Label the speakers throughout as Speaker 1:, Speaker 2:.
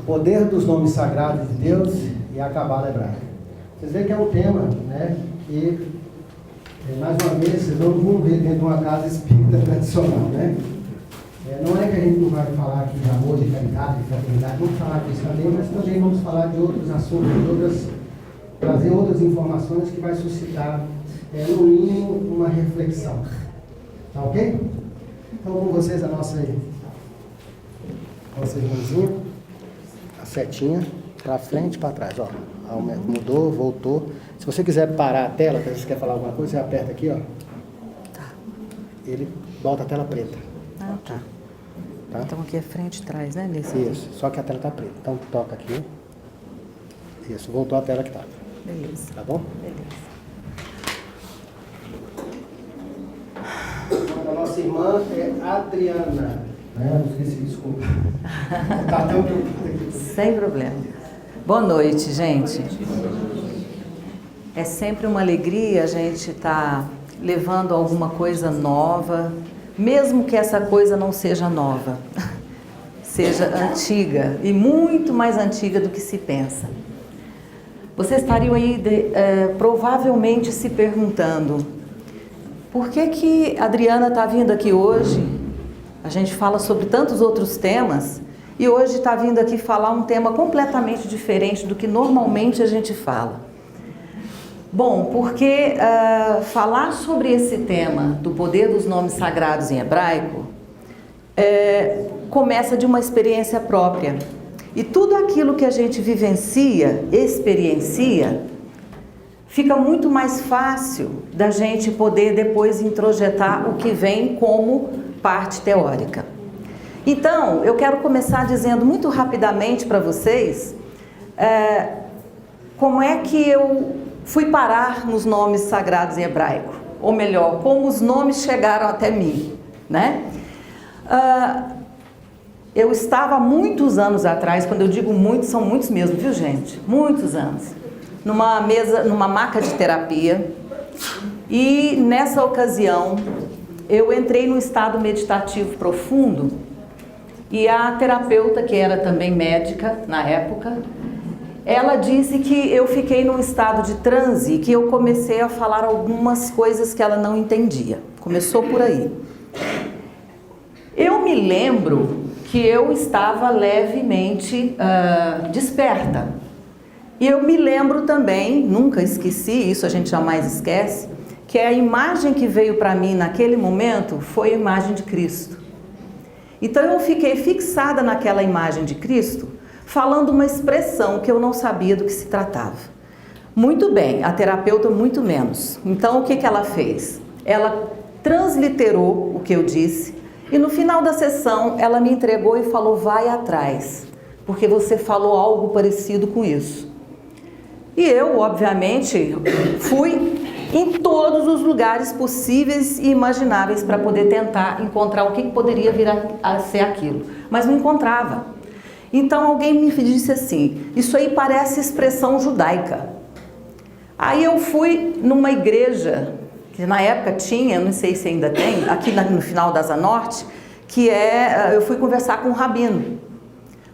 Speaker 1: Poder dos nomes sagrados de Deus e a Cabala hebraica. Vocês veem que é um tema, né, que, mais uma vez, vocês não vão ver dentro de uma casa espírita tradicional, né? Não é que a gente não vai falar aqui de amor, de caridade, de fraternidade, vamos falar disso também, mas também vamos falar de outros assuntos, trazer outras informações que vai suscitar, no mínimo, uma reflexão. Tá ok? Então, com vocês, a nossa irmãzinha, a setinha, para frente e para trás, ó. Mudou, voltou. Se você quiser parar a tela, se você quer falar alguma coisa, você aperta aqui, ó.
Speaker 2: Tá.
Speaker 1: Ele volta a tela preta.
Speaker 2: Ah, tá. Tá? Então aqui é frente e trás, né?
Speaker 1: Isso, só que a tela está preta. Então toca aqui. Isso, voltou a tela que estava.
Speaker 2: Beleza.
Speaker 1: Tá bom?
Speaker 2: Beleza.
Speaker 1: A nossa irmã é Adriana. Não esqueci, desculpa. Tá tão preocupado.
Speaker 2: Sem problema. Boa noite, gente. É sempre uma alegria a gente estar levando alguma coisa nova, mesmo que essa coisa não seja nova, seja antiga e muito mais antiga do que se pensa. Vocês estariam aí provavelmente se perguntando: por que a Adriana está vindo aqui hoje? A gente fala sobre tantos outros temas e hoje está vindo aqui falar um tema completamente diferente do que normalmente a gente fala. Bom, porque falar sobre esse tema do poder dos nomes sagrados em hebraico começa de uma experiência própria. E tudo aquilo que a gente vivencia, experiencia, fica muito mais fácil da gente poder depois introjetar o que vem como parte teórica. Então, eu quero começar dizendo muito rapidamente para vocês como é que eu fui parar nos nomes sagrados em hebraico, ou melhor, como os nomes chegaram até mim, né? Eu estava há muitos anos atrás, quando eu digo muitos, são muitos mesmo, viu, gente? Muitos anos. Numa maca de terapia, e nessa ocasião eu entrei num estado meditativo profundo e a terapeuta, que era também médica na época, ela disse que eu fiquei num estado de transe e que eu comecei a falar algumas coisas que ela não entendia. Começou por aí. Eu me lembro que eu estava levemente desperta. E eu me lembro também, nunca esqueci, isso a gente jamais esquece, que a imagem que veio para mim naquele momento foi a imagem de Cristo. Então eu fiquei fixada naquela imagem de Cristo, falando uma expressão que eu não sabia do que se tratava. Muito bem, a terapeuta muito menos. Então o que ela fez? Ela transliterou o que eu disse e no final da sessão ela me entregou e falou: vai atrás, porque você falou algo parecido com isso. E eu, obviamente, fui em todos os lugares possíveis e imagináveis para poder tentar encontrar o que poderia vir a ser aquilo, mas não encontrava. Então alguém me disse assim: isso aí parece expressão judaica. Aí eu fui numa igreja, que na época tinha, não sei se ainda tem, aqui no final da Asa Norte, eu fui conversar com um rabino.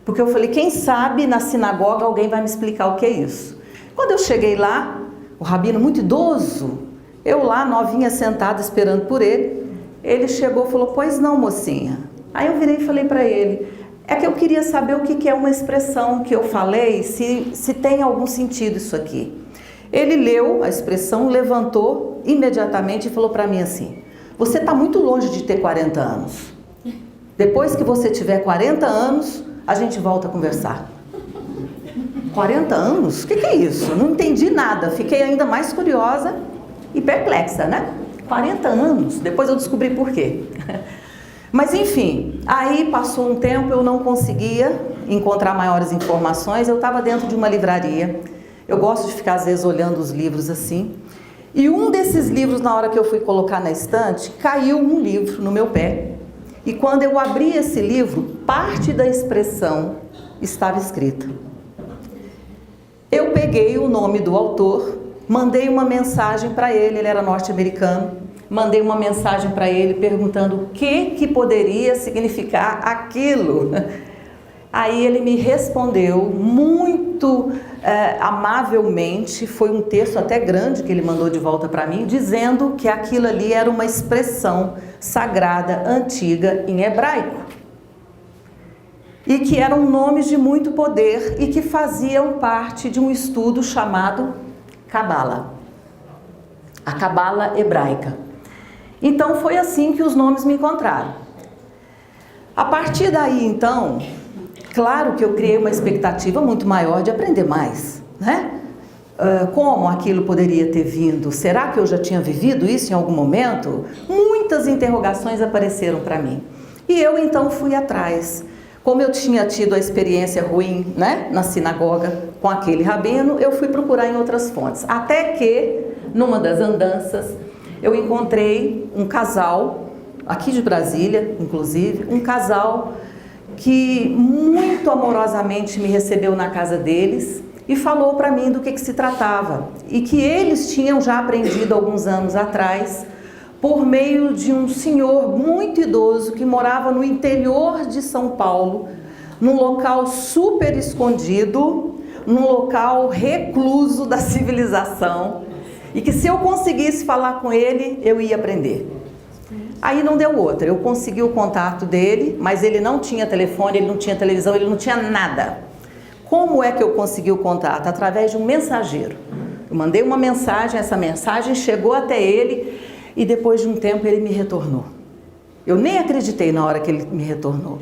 Speaker 2: Porque eu falei, quem sabe na sinagoga alguém vai me explicar o que é isso. Quando eu cheguei lá, o rabino muito idoso, eu lá novinha sentada esperando por ele, ele chegou e falou: pois não, mocinha. Aí eu virei e falei para ele: é que eu queria saber o que é uma expressão que eu falei, se tem algum sentido isso aqui. Ele leu a expressão, levantou imediatamente e falou para mim assim: você está muito longe de ter 40 anos. Depois que você tiver 40 anos, a gente volta a conversar. 40 anos? O que é isso? Não entendi nada, fiquei ainda mais curiosa e perplexa, né? 40 anos, depois eu descobri por quê. Mas enfim, aí passou um tempo, eu não conseguia encontrar maiores informações, eu estava dentro de uma livraria, eu gosto de ficar às vezes olhando os livros assim, e um desses livros, na hora que eu fui colocar na estante, caiu um livro no meu pé, e quando eu abri esse livro, parte da expressão estava escrita. Eu peguei o nome do autor, mandei uma mensagem para ele era norte-americano, mandei uma mensagem para ele perguntando o que poderia significar aquilo. Aí ele me respondeu muito amavelmente, foi um texto até grande que ele mandou de volta para mim, dizendo que aquilo ali era uma expressão sagrada, antiga, em hebraico. E que eram nomes de muito poder e que faziam parte de um estudo chamado Cabala, a Cabala hebraica. Então foi assim que os nomes me encontraram. A partir daí, então, claro que eu criei uma expectativa muito maior de aprender mais, né? Como aquilo poderia ter vindo? Será que eu já tinha vivido isso em algum momento? Muitas interrogações apareceram para mim. E eu então fui atrás. Como eu tinha tido a experiência ruim, né, na sinagoga com aquele rabino, eu fui procurar em outras fontes. Até que, numa das andanças, eu encontrei um casal, aqui de Brasília, inclusive, um casal que muito amorosamente me recebeu na casa deles e falou para mim do que se tratava. E que eles tinham já aprendido alguns anos atrás, por meio de um senhor muito idoso que morava no interior de São Paulo, num local super escondido, num local recluso da civilização, e que se eu conseguisse falar com ele, eu ia aprender. Aí não deu outra, eu consegui o contato dele, mas ele não tinha telefone, ele não tinha televisão, ele não tinha nada. Como é que eu consegui o contato? Através de um mensageiro. Eu mandei uma mensagem, essa mensagem chegou até ele e depois de um tempo ele me retornou. Eu nem acreditei na hora que ele me retornou.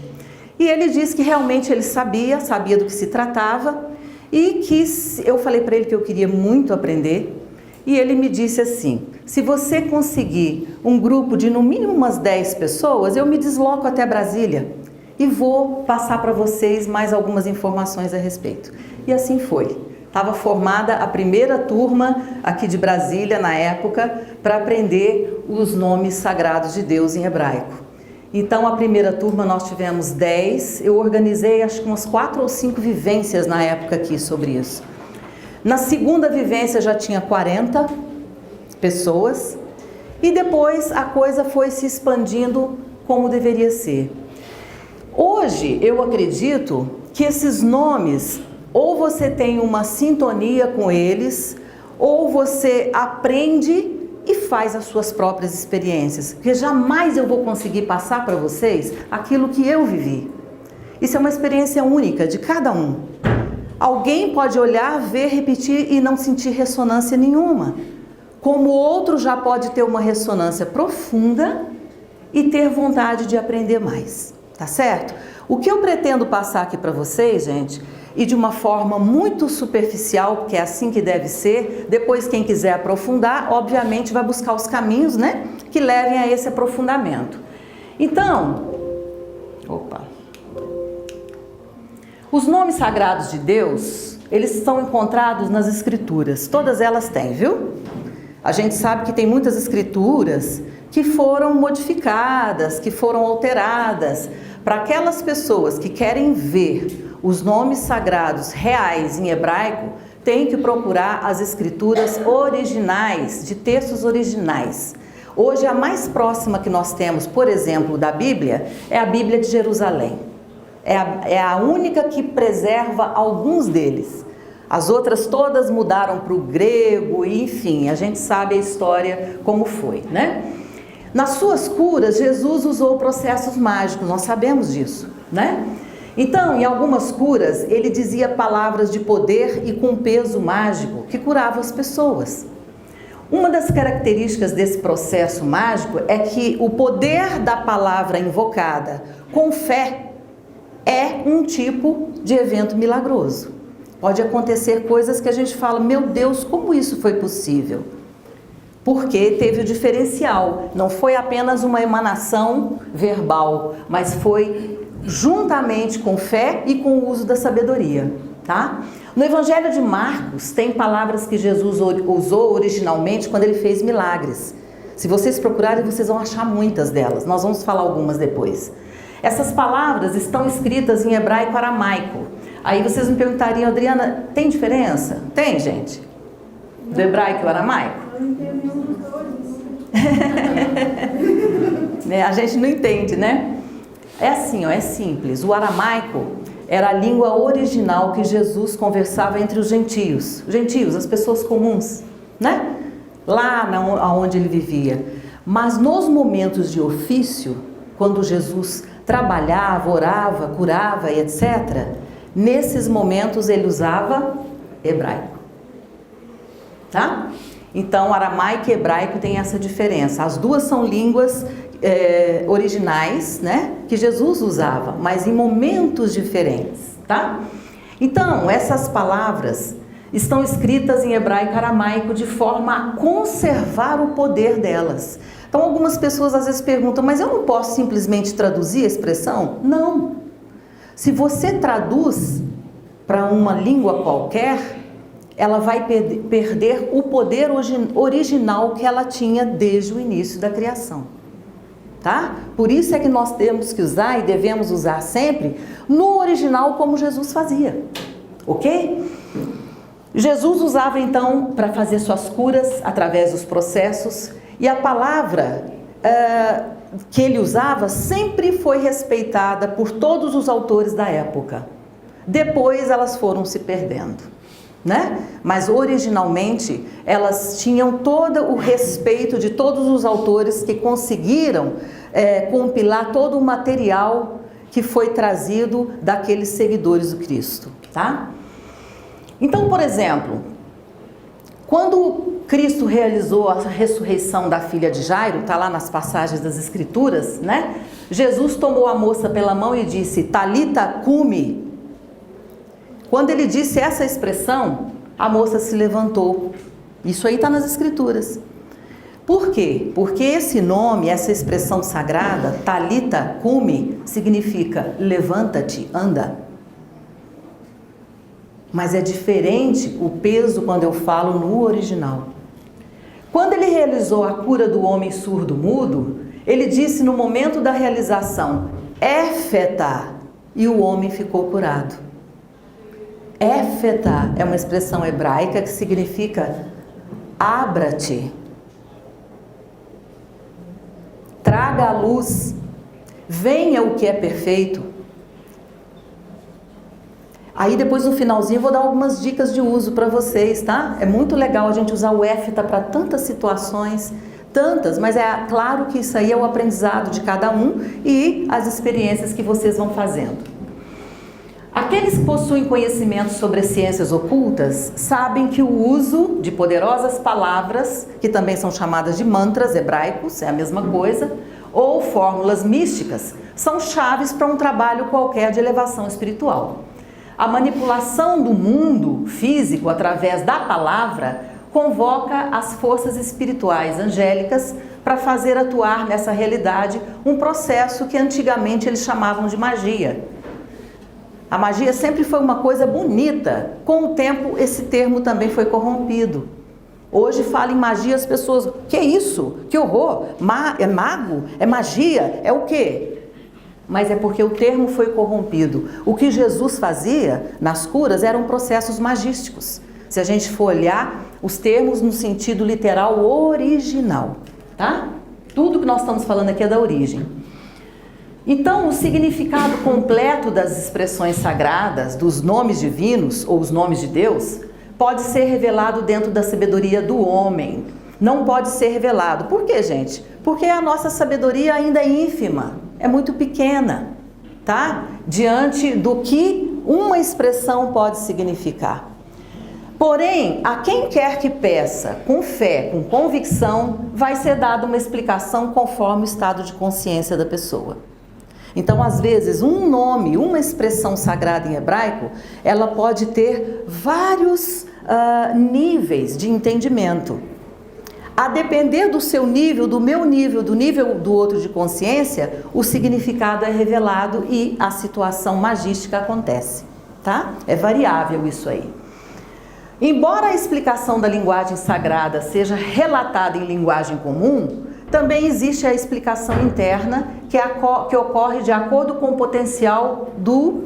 Speaker 2: E ele disse que realmente ele sabia do que se tratava e que eu falei para ele que eu queria muito aprender. E ele me disse assim: se você conseguir um grupo de no mínimo umas 10 pessoas, eu me desloco até Brasília e vou passar para vocês mais algumas informações a respeito. E assim foi. Estava formada a primeira turma aqui de Brasília na época para aprender os nomes sagrados de Deus em hebraico. Então a primeira turma nós tivemos 10, eu organizei acho que umas 4 ou 5 vivências na época aqui sobre isso. Na segunda vivência já tinha 40 pessoas e depois a coisa foi se expandindo como deveria ser. Hoje eu acredito que esses nomes, ou você tem uma sintonia com eles, ou você aprende e faz as suas próprias experiências. Porque jamais eu vou conseguir passar para vocês aquilo que eu vivi. Isso é uma experiência única de cada um. Alguém pode olhar, ver, repetir e não sentir ressonância nenhuma. Como outro já pode ter uma ressonância profunda e ter vontade de aprender mais. Tá certo? O que eu pretendo passar aqui para vocês, gente, e de uma forma muito superficial, porque é assim que deve ser, depois quem quiser aprofundar, obviamente vai buscar os caminhos, né, que levem a esse aprofundamento. Então, os nomes sagrados de Deus, eles são encontrados nas escrituras, todas elas têm, viu? A gente sabe que tem muitas escrituras que foram modificadas, que foram alteradas, para aquelas pessoas que querem ver os nomes sagrados reais em hebraico, tem que procurar as escrituras originais, de textos originais. Hoje a mais próxima que nós temos, por exemplo, da Bíblia, é a Bíblia de Jerusalém. É a única que preserva alguns deles. As outras todas mudaram para o grego, e enfim, a gente sabe a história como foi, né? Nas suas curas, Jesus usou processos mágicos, nós sabemos disso, né? Então, em algumas curas, ele dizia palavras de poder e com peso mágico que curava as pessoas. Uma das características desse processo mágico é que o poder da palavra invocada com fé é um tipo de evento milagroso. Pode acontecer coisas que a gente fala, meu Deus, como isso foi possível? Porque teve o diferencial, não foi apenas uma emanação verbal, mas foi juntamente com fé e com o uso da sabedoria, tá? No Evangelho de Marcos tem palavras que Jesus usou originalmente quando ele fez milagres. Se vocês procurarem, vocês vão achar muitas delas, nós vamos falar algumas depois. Essas palavras estão escritas em hebraico aramaico. Aí vocês me perguntariam, Adriana, tem diferença? Tem, gente? Do hebraico e o aramaico? A gente não entende, né? É assim, ó, é simples. O aramaico era a língua original que Jesus conversava entre os gentios. Gentios, as pessoas comuns, né? Lá onde ele vivia. Mas nos momentos de ofício, quando Jesus trabalhava, orava, curava e etc., nesses momentos ele usava hebraico. Tá? Então, aramaico e hebraico tem essa diferença. As duas são línguas originais, né, que Jesus usava, mas em momentos diferentes, tá? Então, essas palavras estão escritas em hebraico e aramaico de forma a conservar o poder delas. Então, algumas pessoas às vezes perguntam, mas eu não posso simplesmente traduzir a expressão? Não. Se você traduz para uma língua qualquer, ela vai perder o poder original que ela tinha desde o início da criação. Tá? Por isso é que nós temos que usar e devemos usar sempre no original como Jesus fazia. Ok? Jesus usava então para fazer suas curas através dos processos, e a palavra que ele usava sempre foi respeitada por todos os autores da época. Depois elas foram se perdendo, né? Mas originalmente elas tinham todo o respeito de todos os autores que conseguiram compilar todo o material que foi trazido daqueles seguidores do Cristo, tá? Então, por exemplo, quando Cristo realizou a ressurreição da filha de Jairo, está lá nas passagens das Escrituras, né? Jesus tomou a moça pela mão e disse, Talita cumi. Quando ele disse essa expressão, a moça se levantou. Isso aí está nas Escrituras. Por quê? Porque esse nome, essa expressão sagrada, Talita cumi, significa levanta-te, anda. Mas é diferente o peso quando eu falo no original. Quando ele realizou a cura do homem surdo-mudo, ele disse no momento da realização, Éfeta, e o homem ficou curado. Éfeta é uma expressão hebraica que significa abra-te, traga a luz, venha o que é perfeito. Aí depois no finalzinho eu vou dar algumas dicas de uso para vocês, tá? É muito legal a gente usar o éfeta para tantas situações, tantas, mas é claro que isso aí é o aprendizado de cada um e as experiências que vocês vão fazendo. Aqueles que possuem conhecimento sobre as ciências ocultas sabem que o uso de poderosas palavras, que também são chamadas de mantras hebraicos, é a mesma coisa, ou fórmulas místicas, são chaves para um trabalho qualquer de elevação espiritual. A manipulação do mundo físico através da palavra convoca as forças espirituais angélicas para fazer atuar nessa realidade um processo que antigamente eles chamavam de magia. A magia sempre foi uma coisa bonita. Com o tempo esse termo também foi corrompido. Hoje fala em magia, as pessoas, que é isso? Que horror! É mago? É magia? É o quê? Mas é porque o termo foi corrompido. O que Jesus fazia nas curas eram processos magísticos. Se a gente for olhar os termos no sentido literal original, tá? Tudo que nós estamos falando aqui é da origem. Então, o significado completo das expressões sagradas, dos nomes divinos ou os nomes de Deus, pode ser revelado dentro da sabedoria do homem. Não pode ser revelado. Por quê, gente? Porque a nossa sabedoria ainda é ínfima. É muito pequena, tá? Diante do que uma expressão pode significar. Porém, a quem quer que peça, com fé, com convicção, vai ser dada uma explicação conforme o estado de consciência da pessoa. Então, às vezes, um nome, uma expressão sagrada em hebraico, ela pode ter vários níveis de entendimento. A depender do seu nível, do meu nível, do nível do outro de consciência, o significado é revelado e a situação magística acontece, tá? É variável isso aí. Embora a explicação da linguagem sagrada seja relatada em linguagem comum, também existe a explicação interna que ocorre de acordo com o potencial do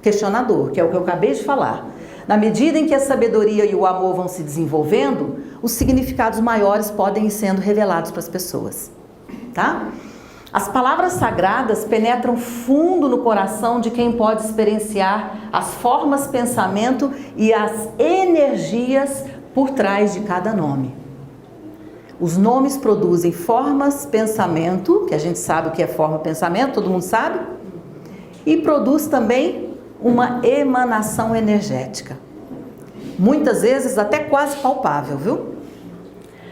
Speaker 2: questionador, que é o que eu acabei de falar. Na medida em que a sabedoria e o amor vão se desenvolvendo, os significados maiores podem ir sendo revelados para as pessoas, tá? As palavras sagradas penetram fundo no coração de quem pode experienciar as formas, pensamento e as energias por trás de cada nome. Os nomes produzem formas, pensamento, que a gente sabe o que é forma, pensamento, todo mundo sabe, e produz também uma emanação energética. Muitas vezes até quase palpável, viu?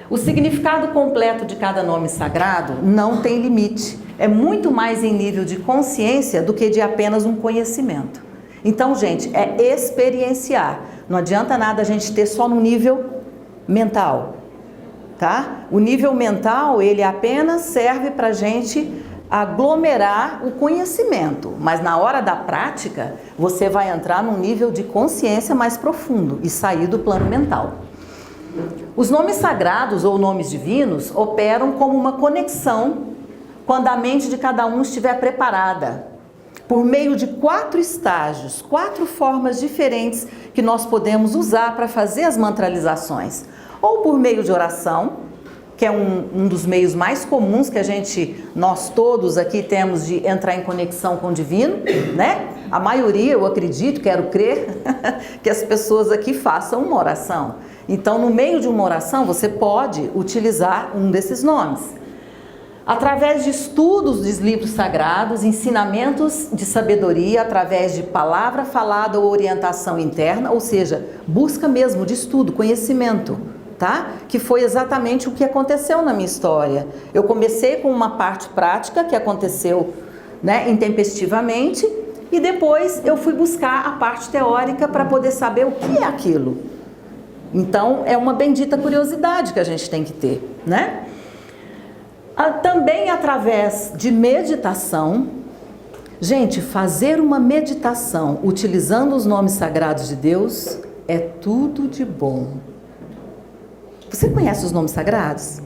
Speaker 2: O significado completo de cada nome sagrado não tem limite. É muito mais em nível de consciência do que de apenas um conhecimento. Então, gente, é experienciar. Não adianta nada a gente ter só no nível mental, tá? O nível mental, ele apenas serve para a gente aglomerar o conhecimento. Mas na hora da prática, você vai entrar num nível de consciência mais profundo e sair do plano mental. Os nomes sagrados ou nomes divinos operam como uma conexão quando a mente de cada um estiver preparada, por meio de 4 estágios, 4 formas diferentes que nós podemos usar para fazer as mantralizações. Ou por meio de oração, que é um dos meios mais comuns que nós todos aqui temos de entrar em conexão com o divino, né? A maioria, eu acredito, quero crer, que as pessoas aqui façam uma oração. Então, no meio de uma oração, você pode utilizar um desses nomes. Através de estudos dos livros sagrados, ensinamentos de sabedoria, através de palavra falada ou orientação interna, ou seja, busca mesmo de estudo, conhecimento, tá? Que foi exatamente o que aconteceu na minha história. Eu comecei com uma parte prática que aconteceu, né, intempestivamente, e depois eu fui buscar a parte teórica para poder saber o que é aquilo. Então, é uma bendita curiosidade que a gente tem que ter, né? Também através de meditação. Gente, fazer uma meditação utilizando os nomes sagrados de Deus é tudo de bom. Você conhece os nomes sagrados?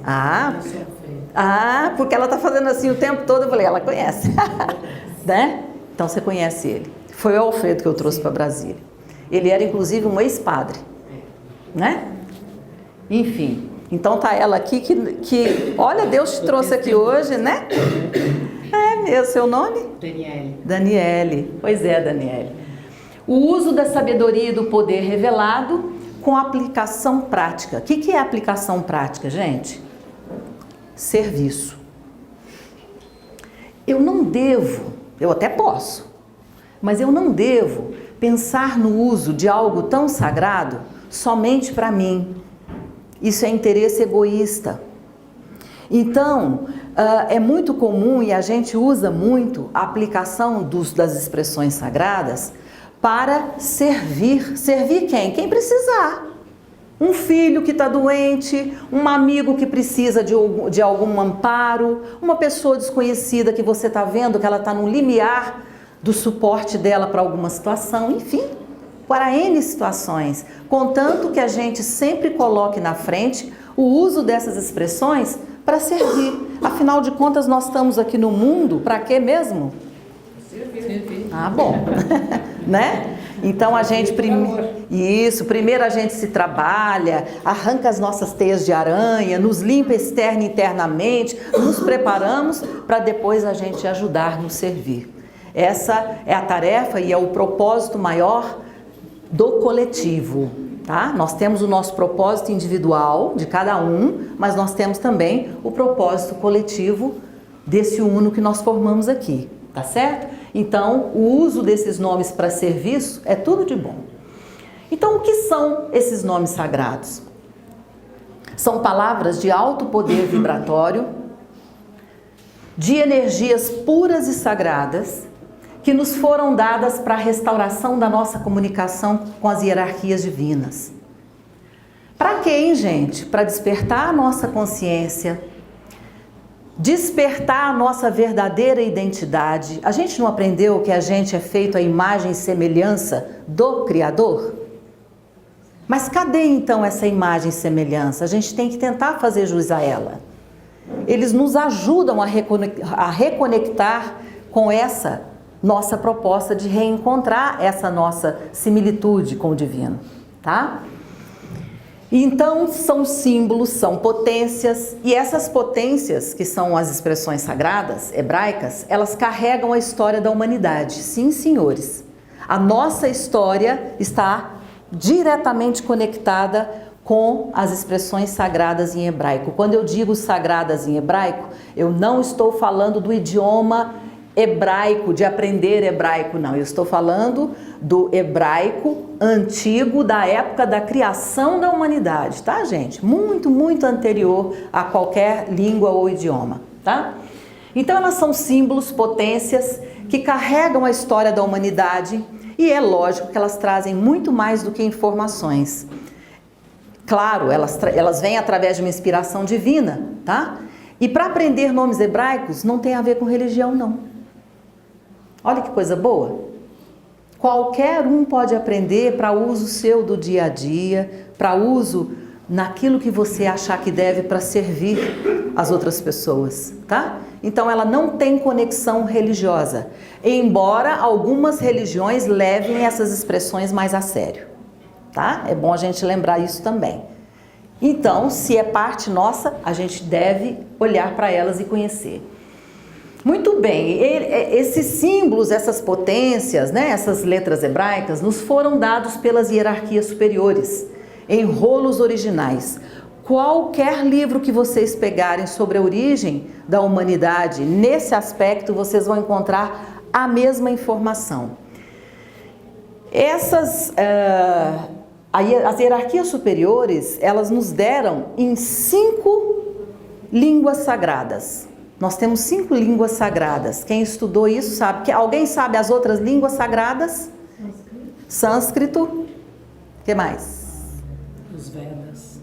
Speaker 2: Porque ela está fazendo assim o tempo todo. Eu falei, ela conhece. Né? Então você conhece ele. Foi o Alfredo que eu trouxe para Brasília. Ele era inclusive um ex-padre, né? Enfim, então tá ela aqui que olha, Deus te trouxe aqui hoje, né? É mesmo, seu nome? Daniele. Pois é, Daniele. O uso da sabedoria e do poder revelado com aplicação prática. O que é aplicação prática, gente? Serviço. Eu não devo, eu até posso, mas eu não devo pensar no uso de algo tão sagrado somente para mim. Isso é interesse egoísta. Então, é muito comum e a gente usa muito a aplicação das expressões sagradas para servir. Servir quem? Quem precisar. Um filho que está doente, um amigo que precisa de algum amparo, uma pessoa desconhecida que você está vendo que ela está no limiar do suporte dela para alguma situação, enfim, para N situações, contanto que a gente sempre coloque na frente o uso dessas expressões para servir. Afinal de contas, nós estamos aqui no mundo para quê mesmo? Servir. Ah, bom. Né? Então a gente primeiro a gente se trabalha, arranca as nossas teias de aranha, nos limpa externa e internamente, nos preparamos para depois a gente ajudar no servir. Essa é a tarefa e é o propósito maior do coletivo, tá? Nós temos o nosso propósito individual de cada um, mas nós temos também o propósito coletivo desse uno que nós formamos aqui, tá certo? Então, o uso desses nomes para serviço é tudo de bom. Então, o que são esses nomes sagrados? São palavras de alto poder vibratório, de energias puras e sagradas, que nos foram dadas para a restauração da nossa comunicação com as hierarquias divinas. Para quem, gente? Para despertar a nossa consciência, despertar a nossa verdadeira identidade. A gente não aprendeu que a gente é feito à imagem e semelhança do Criador? Mas cadê então essa imagem e semelhança? A gente tem que tentar fazer jus a ela. Eles nos ajudam a reconectar com essa nossa proposta de reencontrar essa nossa similitude com o divino, tá? Então, são símbolos, são potências, e essas potências, que são as expressões sagradas hebraicas, elas carregam a história da humanidade. Sim, senhores. A nossa história está diretamente conectada com as expressões sagradas em hebraico. Quando eu digo sagradas em hebraico, eu não estou falando do idioma hebraico, de aprender hebraico, não. Eu estou falando do hebraico antigo, da época da criação da humanidade, tá, gente? Muito, muito anterior a qualquer língua ou idioma, tá? Então, elas são símbolos, potências, que carregam a história da humanidade, e é lógico que elas trazem muito mais do que informações. Claro, elas vêm através de uma inspiração divina, tá? E para aprender nomes hebraicos não tem a ver com religião, não. Olha que coisa boa. Qualquer um pode aprender para uso seu do dia a dia, para uso naquilo que você achar que deve para servir as outras pessoas, tá? Então ela não tem conexão religiosa, embora algumas religiões levem essas expressões mais a sério, tá? É bom a gente lembrar isso também. Então, se é parte nossa, a gente deve olhar para elas e conhecer. Muito bem, esses símbolos, essas potências, né, essas letras hebraicas, nos foram dados pelas hierarquias superiores, em rolos originais. Qualquer livro que vocês pegarem sobre a origem da humanidade, nesse aspecto, vocês vão encontrar a mesma informação. As hierarquias superiores, elas nos deram em 5 línguas sagradas. Nós temos 5 línguas sagradas. Quem estudou isso sabe. Alguém sabe as outras línguas sagradas? Sânscrito. O que mais?
Speaker 3: Os Vedas.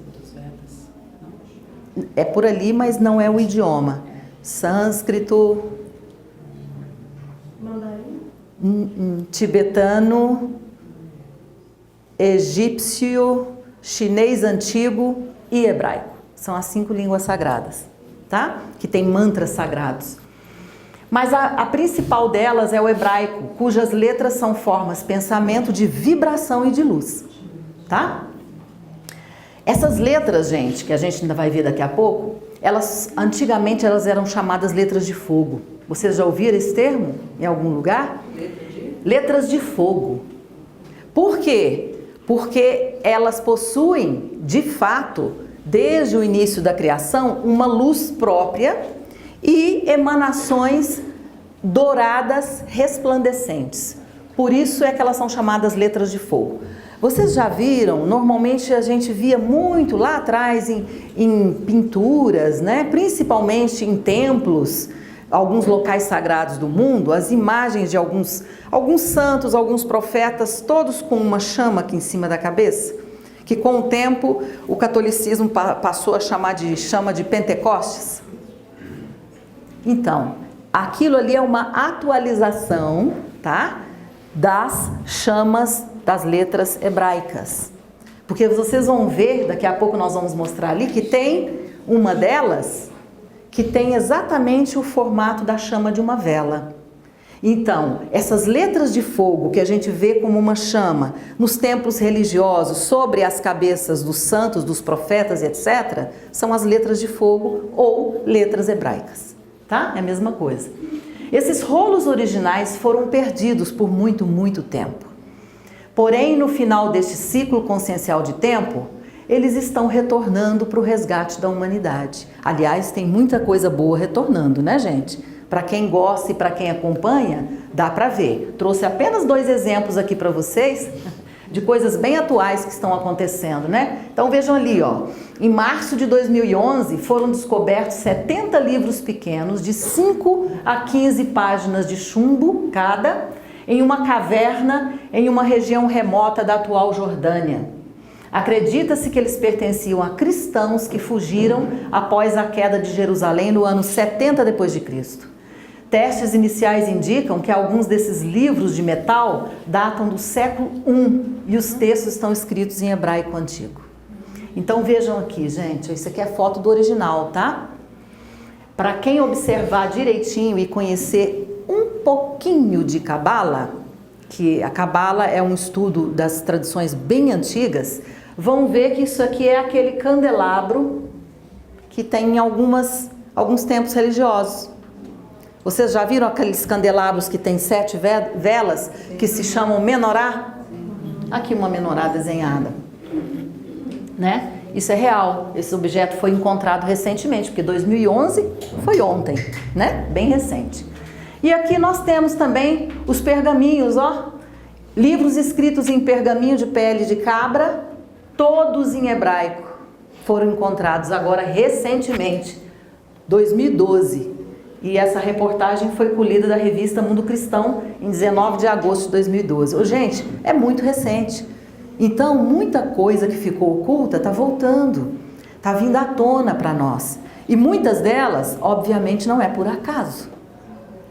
Speaker 3: Não?
Speaker 2: É por ali, mas não é o idioma. Sânscrito. Mandarim. Tibetano. Egípcio. Chinês antigo e hebraico. São as 5 línguas sagradas, tá? Que tem mantras sagrados. Mas a principal delas é o hebraico, cujas letras são formas, pensamento de vibração e de luz, tá? Essas letras, gente, que a gente ainda vai ver daqui a pouco, antigamente elas eram chamadas letras de fogo. Vocês já ouviram esse termo em algum lugar? Letras de fogo. Por quê? Porque elas possuem, de fato, desde o início da criação, uma luz própria e emanações douradas resplandecentes. Por isso é que elas são chamadas letras de fogo. Vocês já viram? Normalmente a gente via muito lá atrás em pinturas, né? Principalmente em templos, alguns locais sagrados do mundo, as imagens de alguns santos, alguns profetas, todos com uma chama aqui em cima da cabeça, que com o tempo o catolicismo passou a chamar de chama de Pentecostes. Então, aquilo ali é uma atualização, tá? Das chamas das letras hebraicas. Porque vocês vão ver, daqui a pouco nós vamos mostrar ali, que tem uma delas que tem exatamente o formato da chama de uma vela. Então, essas letras de fogo que a gente vê como uma chama nos templos religiosos, sobre as cabeças dos santos, dos profetas, etc., são as letras de fogo ou letras hebraicas, tá? É a mesma coisa. Esses rolos originais foram perdidos por muito, muito tempo. Porém, no final deste ciclo consciencial de tempo, eles estão retornando para o resgate da humanidade. Aliás, tem muita coisa boa retornando, né, gente? Para quem gosta e para quem acompanha, dá para ver. Trouxe apenas 2 exemplos aqui para vocês de coisas bem atuais que estão acontecendo, né? Então vejam ali, ó. Em março de 2011 foram descobertos 70 livros pequenos de 5 a 15 páginas de chumbo cada em uma caverna em uma região remota da atual Jordânia. Acredita-se que eles pertenciam a cristãos que fugiram após a queda de Jerusalém no ano 70 depois de Cristo. Testes iniciais indicam que alguns desses livros de metal datam do século I e os textos estão escritos em hebraico antigo. Então vejam aqui, gente, isso aqui é foto do original, tá? Para quem observar direitinho e conhecer um pouquinho de Cabala, que a Cabala é um estudo das tradições bem antigas, vão ver que isso aqui é aquele candelabro que tem em alguns templos religiosos. Vocês já viram aqueles candelabros que tem 7 velas, que se chamam menorá? Aqui uma menorá desenhada, né? Isso é real, esse objeto foi encontrado recentemente, porque 2011 foi ontem, né? Bem recente. E aqui nós temos também os pergaminhos, ó. Livros escritos em pergaminho de pele de cabra, todos em hebraico, foram encontrados agora recentemente, 2012. E essa reportagem foi colhida da revista Mundo Cristão em 19 de agosto de 2012. Ô, gente, é muito recente. Então, muita coisa que ficou oculta está voltando, está vindo à tona para nós. E muitas delas, obviamente, não é por acaso.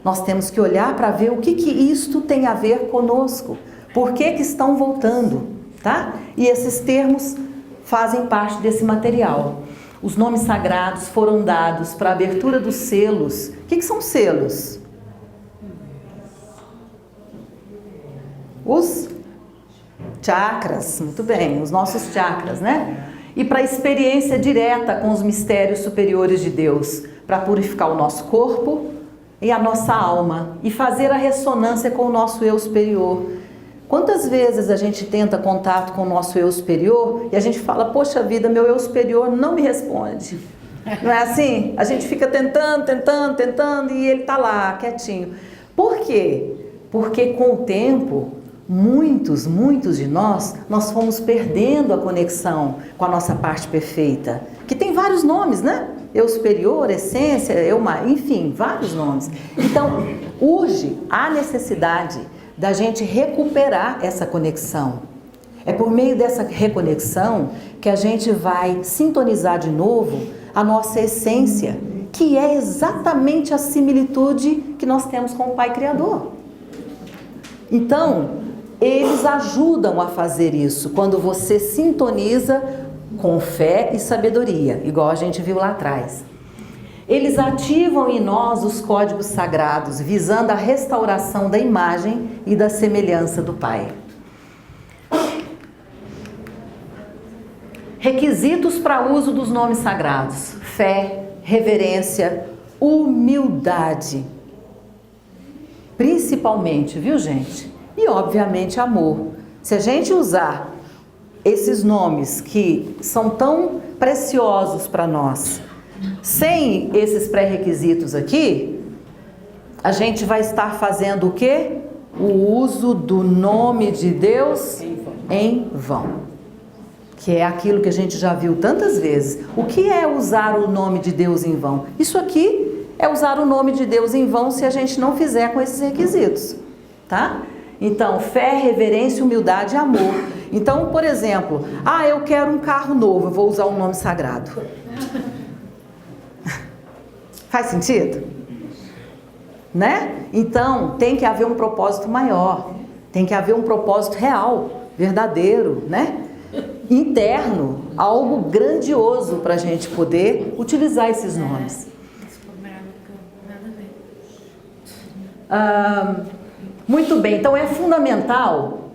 Speaker 2: Nós temos que olhar para ver o que isto tem a ver conosco. Por que estão voltando, tá? E esses termos fazem parte desse material. Os nomes sagrados foram dados para a abertura dos selos. O que são selos? Os chakras, muito bem, os nossos chakras, né? E para a experiência direta com os mistérios superiores de Deus, para purificar o nosso corpo e a nossa alma e fazer a ressonância com o nosso eu superior. Quantas vezes a gente tenta contato com o nosso eu superior e a gente fala, poxa vida, meu eu superior não me responde. Não é assim? A gente fica tentando e ele está lá, quietinho. Por quê? Porque com o tempo, muitos de nós fomos perdendo a conexão com a nossa parte perfeita, que tem vários nomes, né? Eu superior, essência, enfim, vários nomes. Então, urge a necessidade da gente recuperar essa conexão. É por meio dessa reconexão que a gente vai sintonizar de novo a nossa essência, que é exatamente a similitude que nós temos com o Pai Criador. Então, eles ajudam a fazer isso quando você sintoniza com fé e sabedoria, igual a gente viu lá atrás. Eles ativam em nós os códigos sagrados, visando a restauração da imagem e da semelhança do Pai. Requisitos para uso dos nomes sagrados: fé, reverência, humildade. Principalmente, viu, gente? E, obviamente, amor. Se a gente usar esses nomes que são tão preciosos para nós, sem esses pré-requisitos aqui, a gente vai estar fazendo o quê? O uso do nome de Deus em vão. Que é aquilo que a gente já viu tantas vezes. O que é usar o nome de Deus em vão? Isso aqui é usar o nome de Deus em vão se a gente não fizer com esses requisitos, tá? Então, fé, reverência, humildade e amor. Então, por exemplo, eu quero um carro novo, eu vou usar um nome sagrado. Faz sentido? Né? Então, tem que haver um propósito maior, tem que haver um propósito real, verdadeiro, né? Interno, algo grandioso para a gente poder utilizar esses nomes. Muito bem, então é fundamental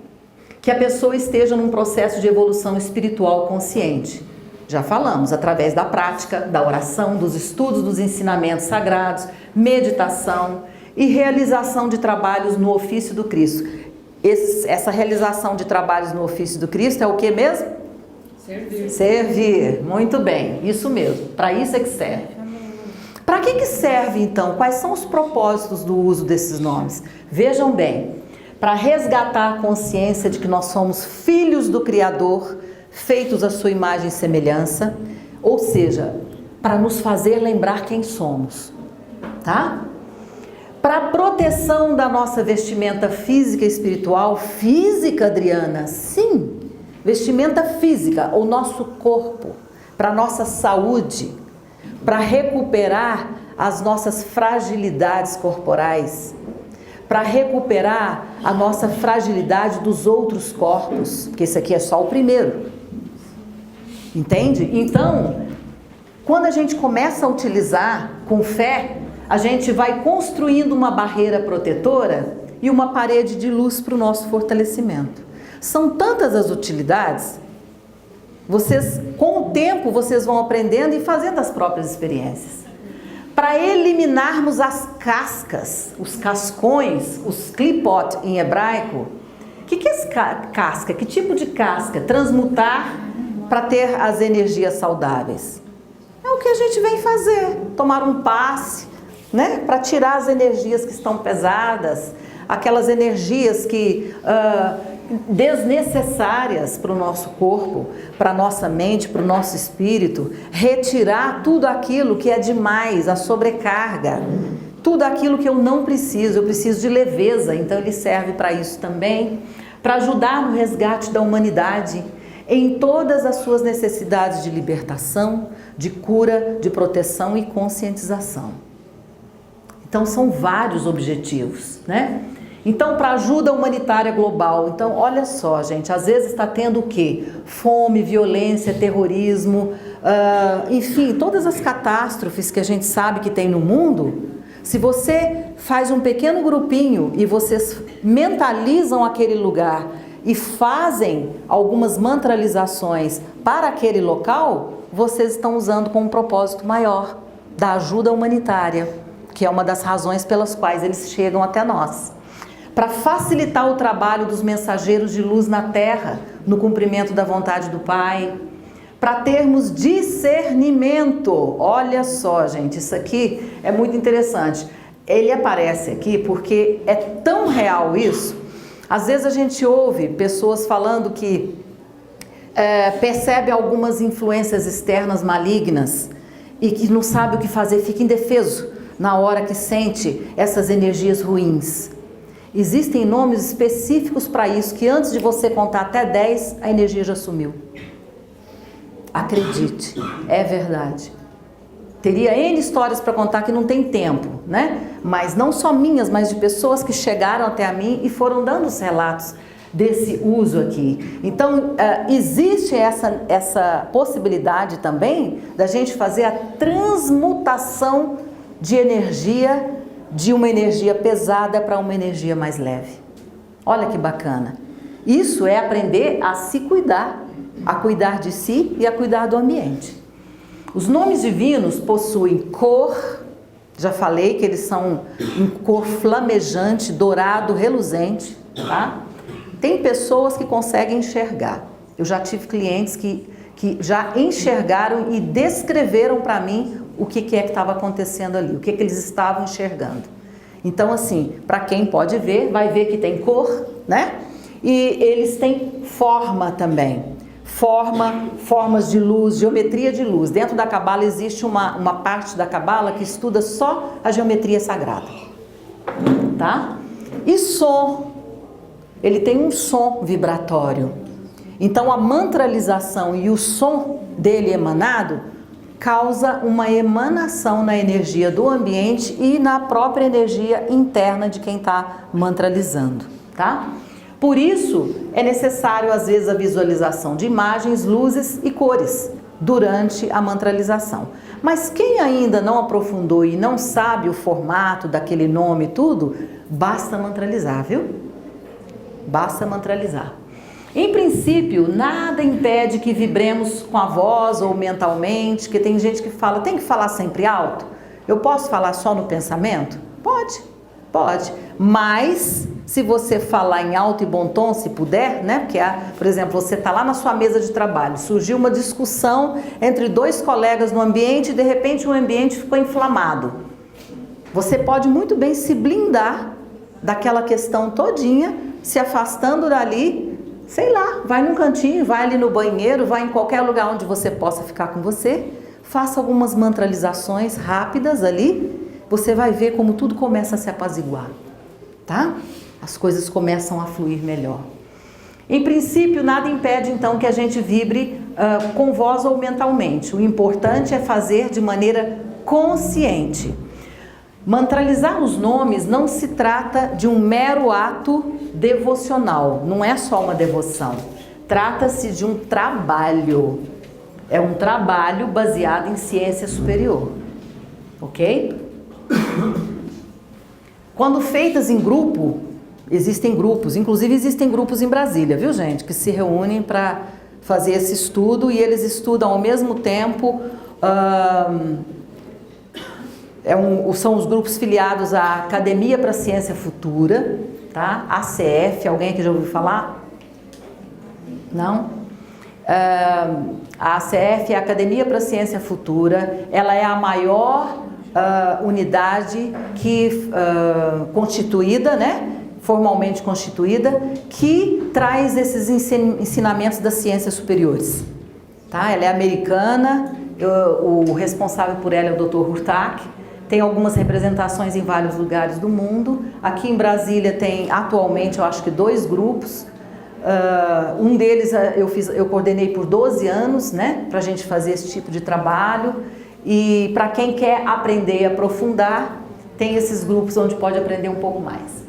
Speaker 2: que a pessoa esteja num processo de evolução espiritual consciente. Já falamos, através da prática, da oração, dos estudos dos ensinamentos sagrados, meditação e realização de trabalhos no ofício do Cristo. Essa realização de trabalhos no ofício do Cristo é o que mesmo? Servir. Servir, muito bem, isso mesmo, para isso é que serve. Para que serve então? Quais são os propósitos do uso desses nomes? Vejam bem, para resgatar a consciência de que nós somos filhos do Criador, feitos à sua imagem e semelhança, ou seja, para nos fazer lembrar quem somos, tá? Para a proteção da nossa vestimenta física e espiritual. Física, Adriana? Sim, vestimenta física, o nosso corpo, para a nossa saúde, para recuperar as nossas fragilidades corporais, para recuperar a nossa fragilidade dos outros corpos, porque esse aqui é só o primeiro. Entende? Então, quando a gente começa a utilizar com fé, a gente vai construindo uma barreira protetora e uma parede de luz para o nosso fortalecimento. São tantas as utilidades Vocês, com o tempo, vocês vão aprendendo e fazendo as próprias experiências. Para eliminarmos as cascas, os cascões, os klipot em hebraico. O que é casca? Que tipo de casca? Transmutar para ter as energias saudáveis. É o que a gente vem fazer, tomar um passe, né? Para tirar as energias que estão pesadas, aquelas energias que desnecessárias para o nosso corpo, para a nossa mente, para o nosso espírito, retirar tudo aquilo que é demais, a sobrecarga, tudo aquilo que eu não preciso, eu preciso de leveza, então ele serve para isso também, para ajudar no resgate da humanidade, em todas as suas necessidades de libertação, de cura, de proteção e conscientização. Então são vários objetivos, né? Então, para ajuda humanitária global, então olha só, gente, às vezes está tendo o quê? Fome, violência, terrorismo, enfim, todas as catástrofes que a gente sabe que tem no mundo. Se você faz um pequeno grupinho e vocês mentalizam aquele lugar e fazem algumas mantralizações para aquele local, vocês estão usando com um propósito maior da ajuda humanitária, que é uma das razões pelas quais eles chegam até nós. Para facilitar o trabalho dos mensageiros de luz na Terra, no cumprimento da vontade do Pai, para termos discernimento. Olha só, gente, isso aqui é muito interessante. Ele aparece aqui porque é tão real isso. Às vezes a gente ouve pessoas falando que percebe algumas influências externas malignas e que não sabe o que fazer, fica indefeso na hora que sente essas energias ruins. Existem nomes específicos para isso, que antes de você contar até 10, a energia já sumiu. Acredite, é verdade. Teria N histórias para contar que não tem tempo, né? Mas não só minhas, mas de pessoas que chegaram até mim e foram dando os relatos desse uso aqui. Então, existe essa possibilidade também da gente fazer a transmutação de energia, de uma energia pesada para uma energia mais leve. Olha que bacana. Isso é aprender a se cuidar, a cuidar de si e a cuidar do ambiente. Os nomes divinos possuem cor, já falei que eles são em cor flamejante, dourado, reluzente, tá? Tem pessoas que conseguem enxergar. Eu já tive clientes que já enxergaram e descreveram para mim o que é que estava acontecendo ali, o que eles estavam enxergando. Então, assim, para quem pode ver, vai ver que tem cor, né? E eles têm forma também. Formas de luz, geometria de luz. Dentro da Cabala existe uma parte da Cabala que estuda só a geometria sagrada, tá? E som, ele tem um som vibratório. Então a mantralização e o som dele emanado causa uma emanação na energia do ambiente e na própria energia interna de quem está mantralizando, tá? Por isso, é necessário, às vezes, a visualização de imagens, luzes e cores durante a mantralização. Mas quem ainda não aprofundou e não sabe o formato daquele nome e tudo, basta mantralizar, viu? Basta mantralizar. Em princípio, nada impede que vibremos com a voz ou mentalmente, que tem gente que fala, tem que falar sempre alto? Eu posso falar só no pensamento? Pode. Mas, se você falar em alto e bom tom, se puder, né? Porque, por exemplo, você está lá na sua mesa de trabalho, surgiu uma discussão entre dois colegas no ambiente e, de repente, o ambiente ficou inflamado. Você pode muito bem se blindar daquela questão todinha, se afastando dali, sei lá, vai num cantinho, vai ali no banheiro, vai em qualquer lugar onde você possa ficar com você, faça algumas mantralizações rápidas ali, você vai ver como tudo começa a se apaziguar, tá? As coisas começam a fluir melhor. Em princípio, nada impede então que a gente vibre com voz ou mentalmente. O importante é fazer de maneira consciente. Mantralizar os nomes não se trata de um mero ato devocional, não é só uma devoção. Trata-se de um trabalho. É um trabalho baseado em ciência superior. Ok? Quando feitas em grupo, existem grupos, inclusive existem grupos em Brasília, viu gente? Que se reúnem para fazer esse estudo, e eles estudam ao mesmo tempo, são os grupos filiados à Academia para a Ciência Futura, tá? ACF, alguém que já ouviu falar? Não? A ACF é a Academia para a Ciência Futura, ela é a maior unidade que, constituída, né? Formalmente constituída, que traz esses ensinamentos das ciências superiores. Tá? Ela é americana, o responsável por ela é o Dr. Hurtak, tem algumas representações em vários lugares do mundo. Aqui em Brasília tem atualmente, eu acho que 2 grupos. Um deles eu coordenei por 12 anos, né, para a gente fazer esse tipo de trabalho. E para quem quer aprender e aprofundar, tem esses grupos onde pode aprender um pouco mais.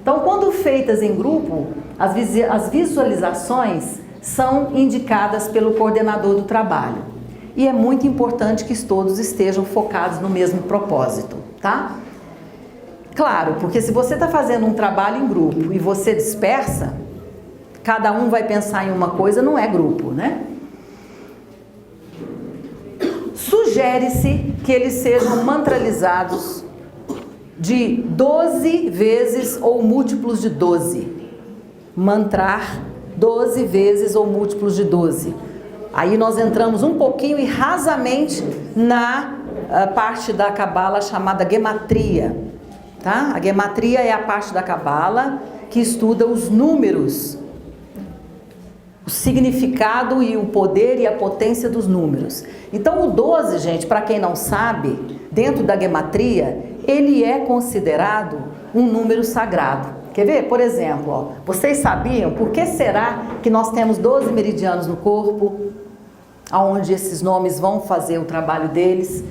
Speaker 2: Então, quando feitas em grupo, as visualizações são indicadas pelo coordenador do trabalho. E é muito importante que todos estejam focados no mesmo propósito, tá? Claro, porque se você está fazendo um trabalho em grupo e você dispersa, cada um vai pensar em uma coisa, não é grupo, né? Sugere-se que eles sejam mantralizados de 12 vezes ou múltiplos de 12. Mantrar 12 vezes ou múltiplos de 12. Aí nós entramos um pouquinho e rasamente na parte da Cabala chamada Gematria. Tá? A Gematria é a parte da Cabala que estuda os números, o significado e o poder e a potência dos números. Então o 12, gente, para quem não sabe, dentro da Gematria, ele é considerado um número sagrado. Quer ver? Por exemplo, ó, vocês sabiam por que será que nós temos 12 meridianos no corpo, aonde esses nomes vão fazer o trabalho deles?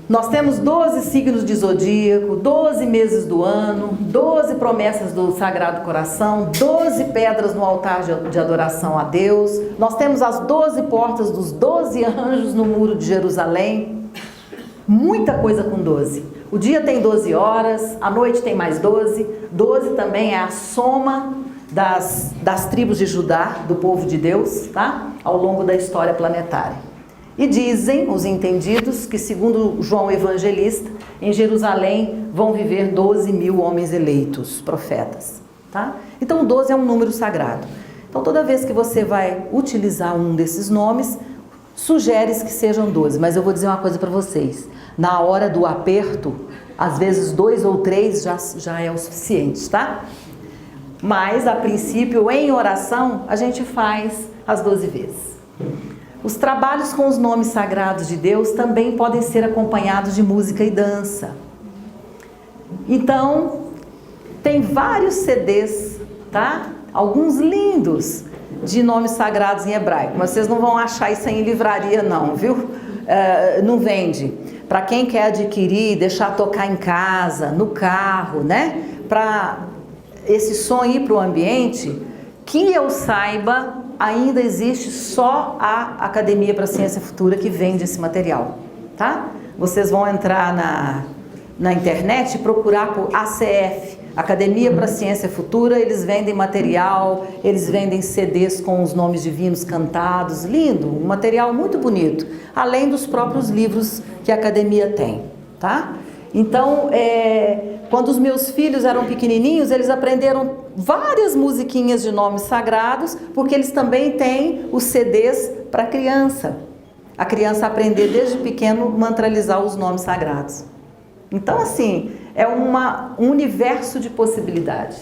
Speaker 2: Nós temos 12 signos de zodíaco, 12 meses do ano, 12 promessas do Sagrado Coração, 12 pedras no altar de adoração a Deus. Nós temos as 12 portas dos 12 anjos no muro de Jerusalém. Muita coisa com 12. O dia tem 12 horas, a noite tem mais 12. 12 também é a soma das tribos de Judá, do povo de Deus, tá? Ao longo da história planetária. E dizem os entendidos que, segundo João Evangelista, em Jerusalém vão viver 12 mil homens eleitos, profetas. Tá? Então, 12 é um número sagrado. Então, toda vez que você vai utilizar um desses nomes, sugere-se que sejam 12. Mas eu vou dizer uma coisa para vocês. Na hora do aperto, às vezes 2 ou 3 já é o suficiente, tá? Mas, a princípio, em oração, a gente faz as 12 vezes. Os trabalhos com os nomes sagrados de Deus também podem ser acompanhados de música e dança. Então, tem vários CDs, tá? Alguns lindos de nomes sagrados em hebraico, mas vocês não vão achar isso em livraria não, viu? Não vende. Para quem quer adquirir, deixar tocar em casa, no carro, né? Para esse som ir para o ambiente, que eu saiba, ainda existe só a Academia para a Ciência Futura que vende esse material, tá? Vocês vão entrar na internet e procurar por ACF, Academia para a Ciência Futura, eles vendem material, eles vendem CDs com os nomes divinos cantados, lindo, um material muito bonito, além dos próprios livros que a Academia tem, tá? Então, quando os meus filhos eram pequenininhos, eles aprenderam várias musiquinhas de nomes sagrados, porque eles também têm os CDs para criança. A criança aprender desde pequeno mantralizar os nomes sagrados. Então, assim, é um universo de possibilidade.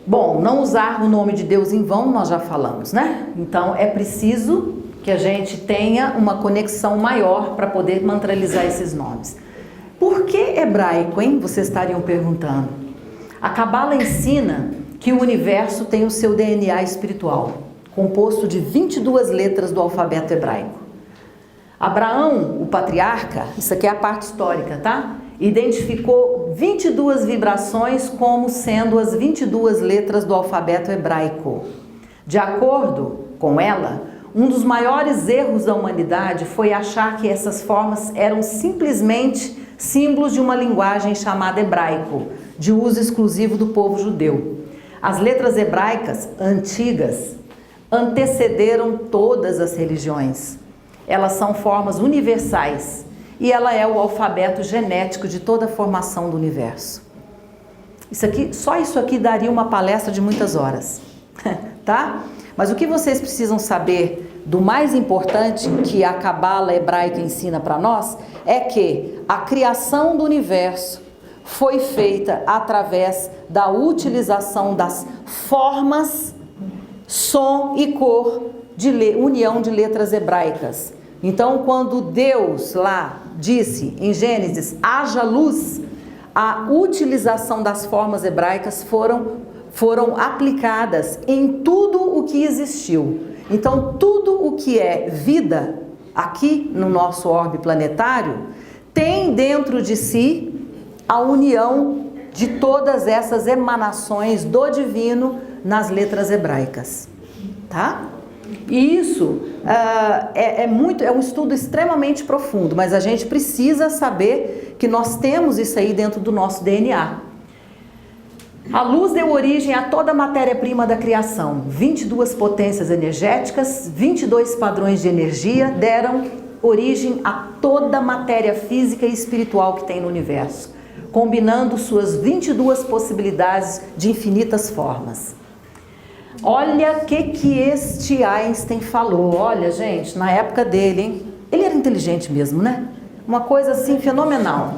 Speaker 2: Bom, não usar o nome de Deus em vão, nós já falamos, né? Então, é preciso que a gente tenha uma conexão maior para poder mantralizar esses nomes. Por que hebraico, hein? Vocês estariam perguntando. A Cabala ensina que o universo tem o seu DNA espiritual, composto de 22 letras do alfabeto hebraico. Abraão, o patriarca, isso aqui é a parte histórica, tá? Identificou 22 vibrações como sendo as 22 letras do alfabeto hebraico. De acordo com ela, um dos maiores erros da humanidade foi achar que essas formas eram simplesmente símbolos de uma linguagem chamada hebraico, de uso exclusivo do povo judeu. As letras hebraicas antigas antecederam todas as religiões. Elas são formas universais e ela é o alfabeto genético de toda a formação do universo. Só isso aqui daria uma palestra de muitas horas, tá? Mas o que vocês precisam saber do mais importante que a Cabala hebraica ensina para nós é que a criação do universo foi feita através da utilização das formas, som e cor de união de letras hebraicas. Então, quando Deus lá disse em Gênesis, haja luz, a utilização das formas hebraicas foram aplicadas em tudo o que existiu. Então, tudo o que é vida aqui no nosso orbe planetário tem dentro de si a união de todas essas emanações do divino nas letras hebraicas, tá? E isso é um estudo extremamente profundo, mas a gente precisa saber que nós temos isso aí dentro do nosso DNA. A luz deu origem a toda a matéria-prima da criação. 22 potências energéticas, 22 padrões de energia deram origem a toda a matéria física e espiritual que tem no universo, combinando suas 22 possibilidades de infinitas formas. Olha o que este Einstein falou. Olha, gente, na época dele, hein? Ele era inteligente mesmo, né? Uma coisa assim fenomenal.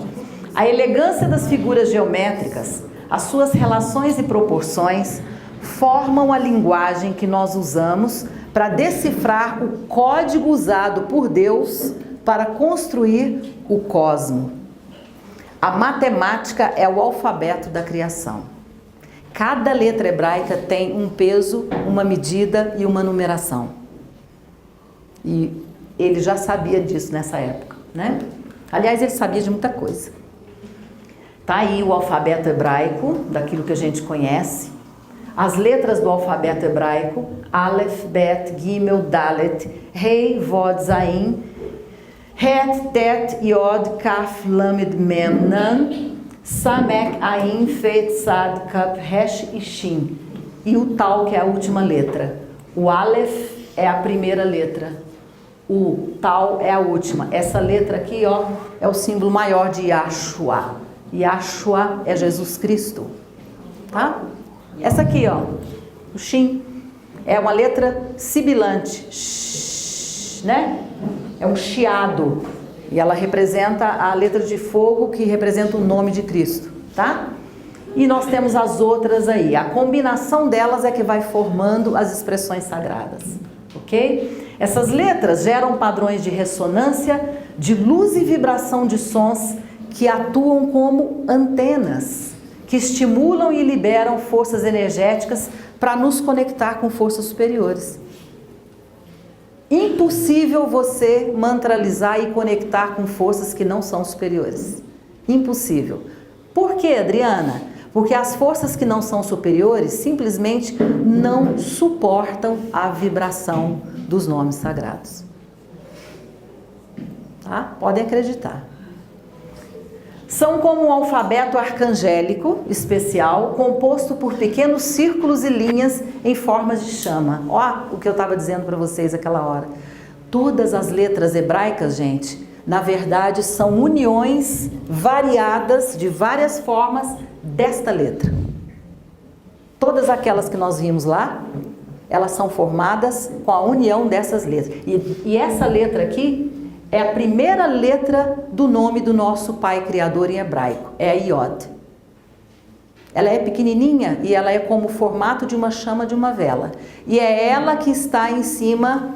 Speaker 2: A elegância das figuras geométricas, as suas relações e proporções formam a linguagem que nós usamos para decifrar o código usado por Deus para construir o cosmo. A matemática é o alfabeto da criação. Cada letra hebraica tem um peso, uma medida e uma numeração. E ele já sabia disso nessa época, né? Aliás, ele sabia de muita coisa. Tá aí o alfabeto hebraico, daquilo que a gente conhece. As letras do alfabeto hebraico: Aleph, Bet, Gimel, Dalet, Rei, Vod, Zain, Het, Tet, Yod, Kaf, Lamed, Mem, Nan, Samek, Ain, Fet, Sad, Kaf, Resh e Shin. E o Tal, que é a última letra. O Aleph é a primeira letra. O Tal é a última. Essa letra aqui, ó, é o símbolo maior de Yahshua. Yahshua é Jesus Cristo. Tá? Essa aqui, ó, o Shin, é uma letra sibilante. Shhh, né? É um chiado. E ela representa a letra de fogo que representa o nome de Cristo, tá? E nós temos as outras aí. A combinação delas é que vai formando as expressões sagradas, ok? Essas letras geram padrões de ressonância, de luz e vibração de sons que atuam como antenas, que estimulam e liberam forças energéticas para nos conectar com forças superiores. Impossível você mantralizar e conectar com forças que não são superiores. Impossível. Por quê, Adriana? Porque as forças que não são superiores simplesmente não suportam a vibração dos nomes sagrados. Tá? Podem acreditar. São como um alfabeto arcangélico especial, composto por pequenos círculos e linhas em formas de chama. Ó, o que eu estava dizendo para vocês aquela hora. Todas as letras hebraicas, gente, na verdade são uniões variadas de várias formas desta letra. Todas aquelas que nós vimos lá, elas são formadas com a união dessas letras. E essa letra aqui é a primeira letra do nome do nosso Pai Criador em hebraico, é a Yod. Ela é pequenininha e ela é como o formato de uma chama de uma vela. E é ela que está em cima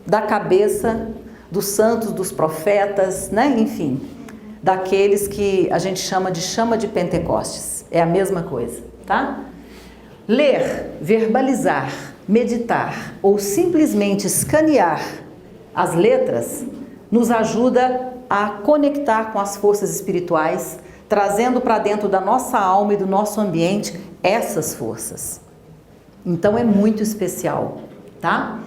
Speaker 2: da cabeça dos santos, dos profetas, né? Enfim, daqueles que a gente chama de chama de Pentecostes. É a mesma coisa, tá? Ler, verbalizar, meditar ou simplesmente escanear as letras nos ajuda a conectar com as forças espirituais, trazendo para dentro da nossa alma e do nosso ambiente essas forças. Então é muito especial, tá?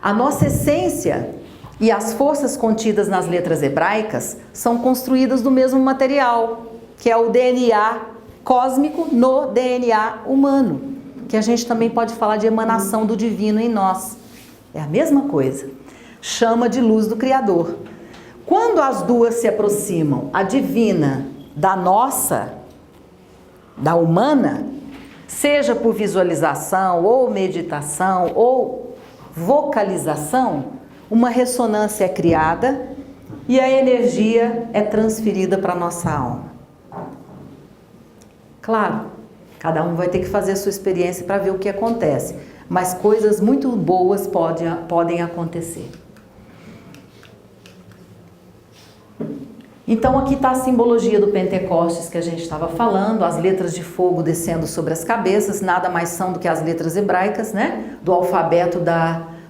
Speaker 2: A nossa essência e as forças contidas nas letras hebraicas são construídas do mesmo material, que é o DNA cósmico no DNA humano. que a gente também pode falar de emanação do divino em nós. É a mesma coisa. Chama de luz do Criador. Quando as duas se aproximam, a divina da nossa, da humana, seja por visualização, ou meditação, ou vocalização, uma ressonância é criada e a energia é transferida para a nossa alma. Claro, cada um vai ter que fazer a sua experiência para ver o que acontece, mas coisas muito boas podem acontecer. Então aqui está a simbologia do Pentecostes que a gente estava falando, as letras de fogo descendo sobre as cabeças, nada mais são do que as letras hebraicas, né? Do alfabeto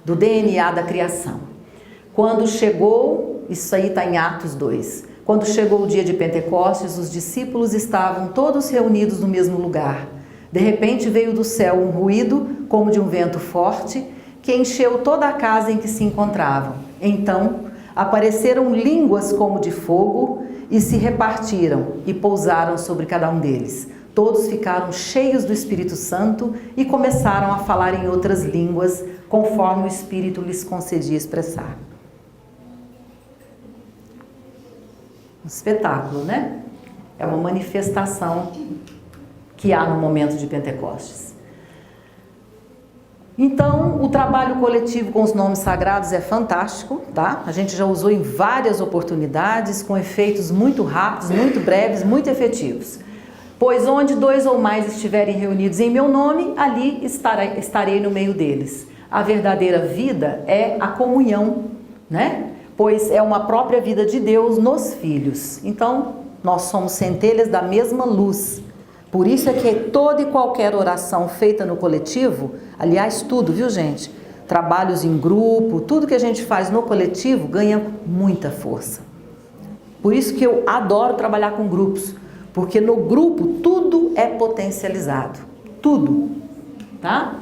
Speaker 2: do DNA da criação. Quando chegou, isso aí está em Atos 2, quando chegou o dia de Pentecostes, os discípulos estavam todos reunidos no mesmo lugar. De repente veio do céu um ruído, como de um vento forte, que encheu toda a casa em que se encontravam. Então apareceram línguas como de fogo e se repartiram e pousaram sobre cada um deles. Todos ficaram cheios do Espírito Santo e começaram a falar em outras línguas, conforme o Espírito lhes concedia expressar. Um espetáculo, né? É uma manifestação que há no momento de Pentecostes. Então, o trabalho coletivo com os nomes sagrados é fantástico, tá? A gente já usou em várias oportunidades, com efeitos muito rápidos, muito breves, muito efetivos. Pois onde 2 ou mais estiverem reunidos em meu nome, ali estarei no meio deles. A verdadeira vida é a comunhão, né? Pois é uma própria vida de Deus nos filhos. Então, nós somos centelhas da mesma luz. Por isso é que toda e qualquer oração feita no coletivo, aliás, tudo, viu gente? Trabalhos em grupo, tudo que a gente faz no coletivo ganha muita força. Por isso que eu adoro trabalhar com grupos, porque no grupo tudo é potencializado, tudo, tá?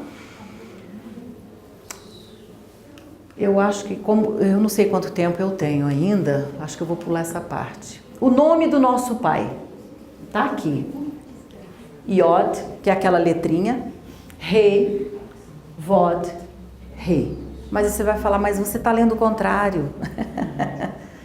Speaker 2: Eu acho que, eu não sei quanto tempo eu tenho ainda, acho que eu vou pular essa parte. O nome do nosso Pai tá aqui. Iod, que é aquela letrinha, Rei, Vod, Rei. Mas você vai falar, mas você está lendo o contrário.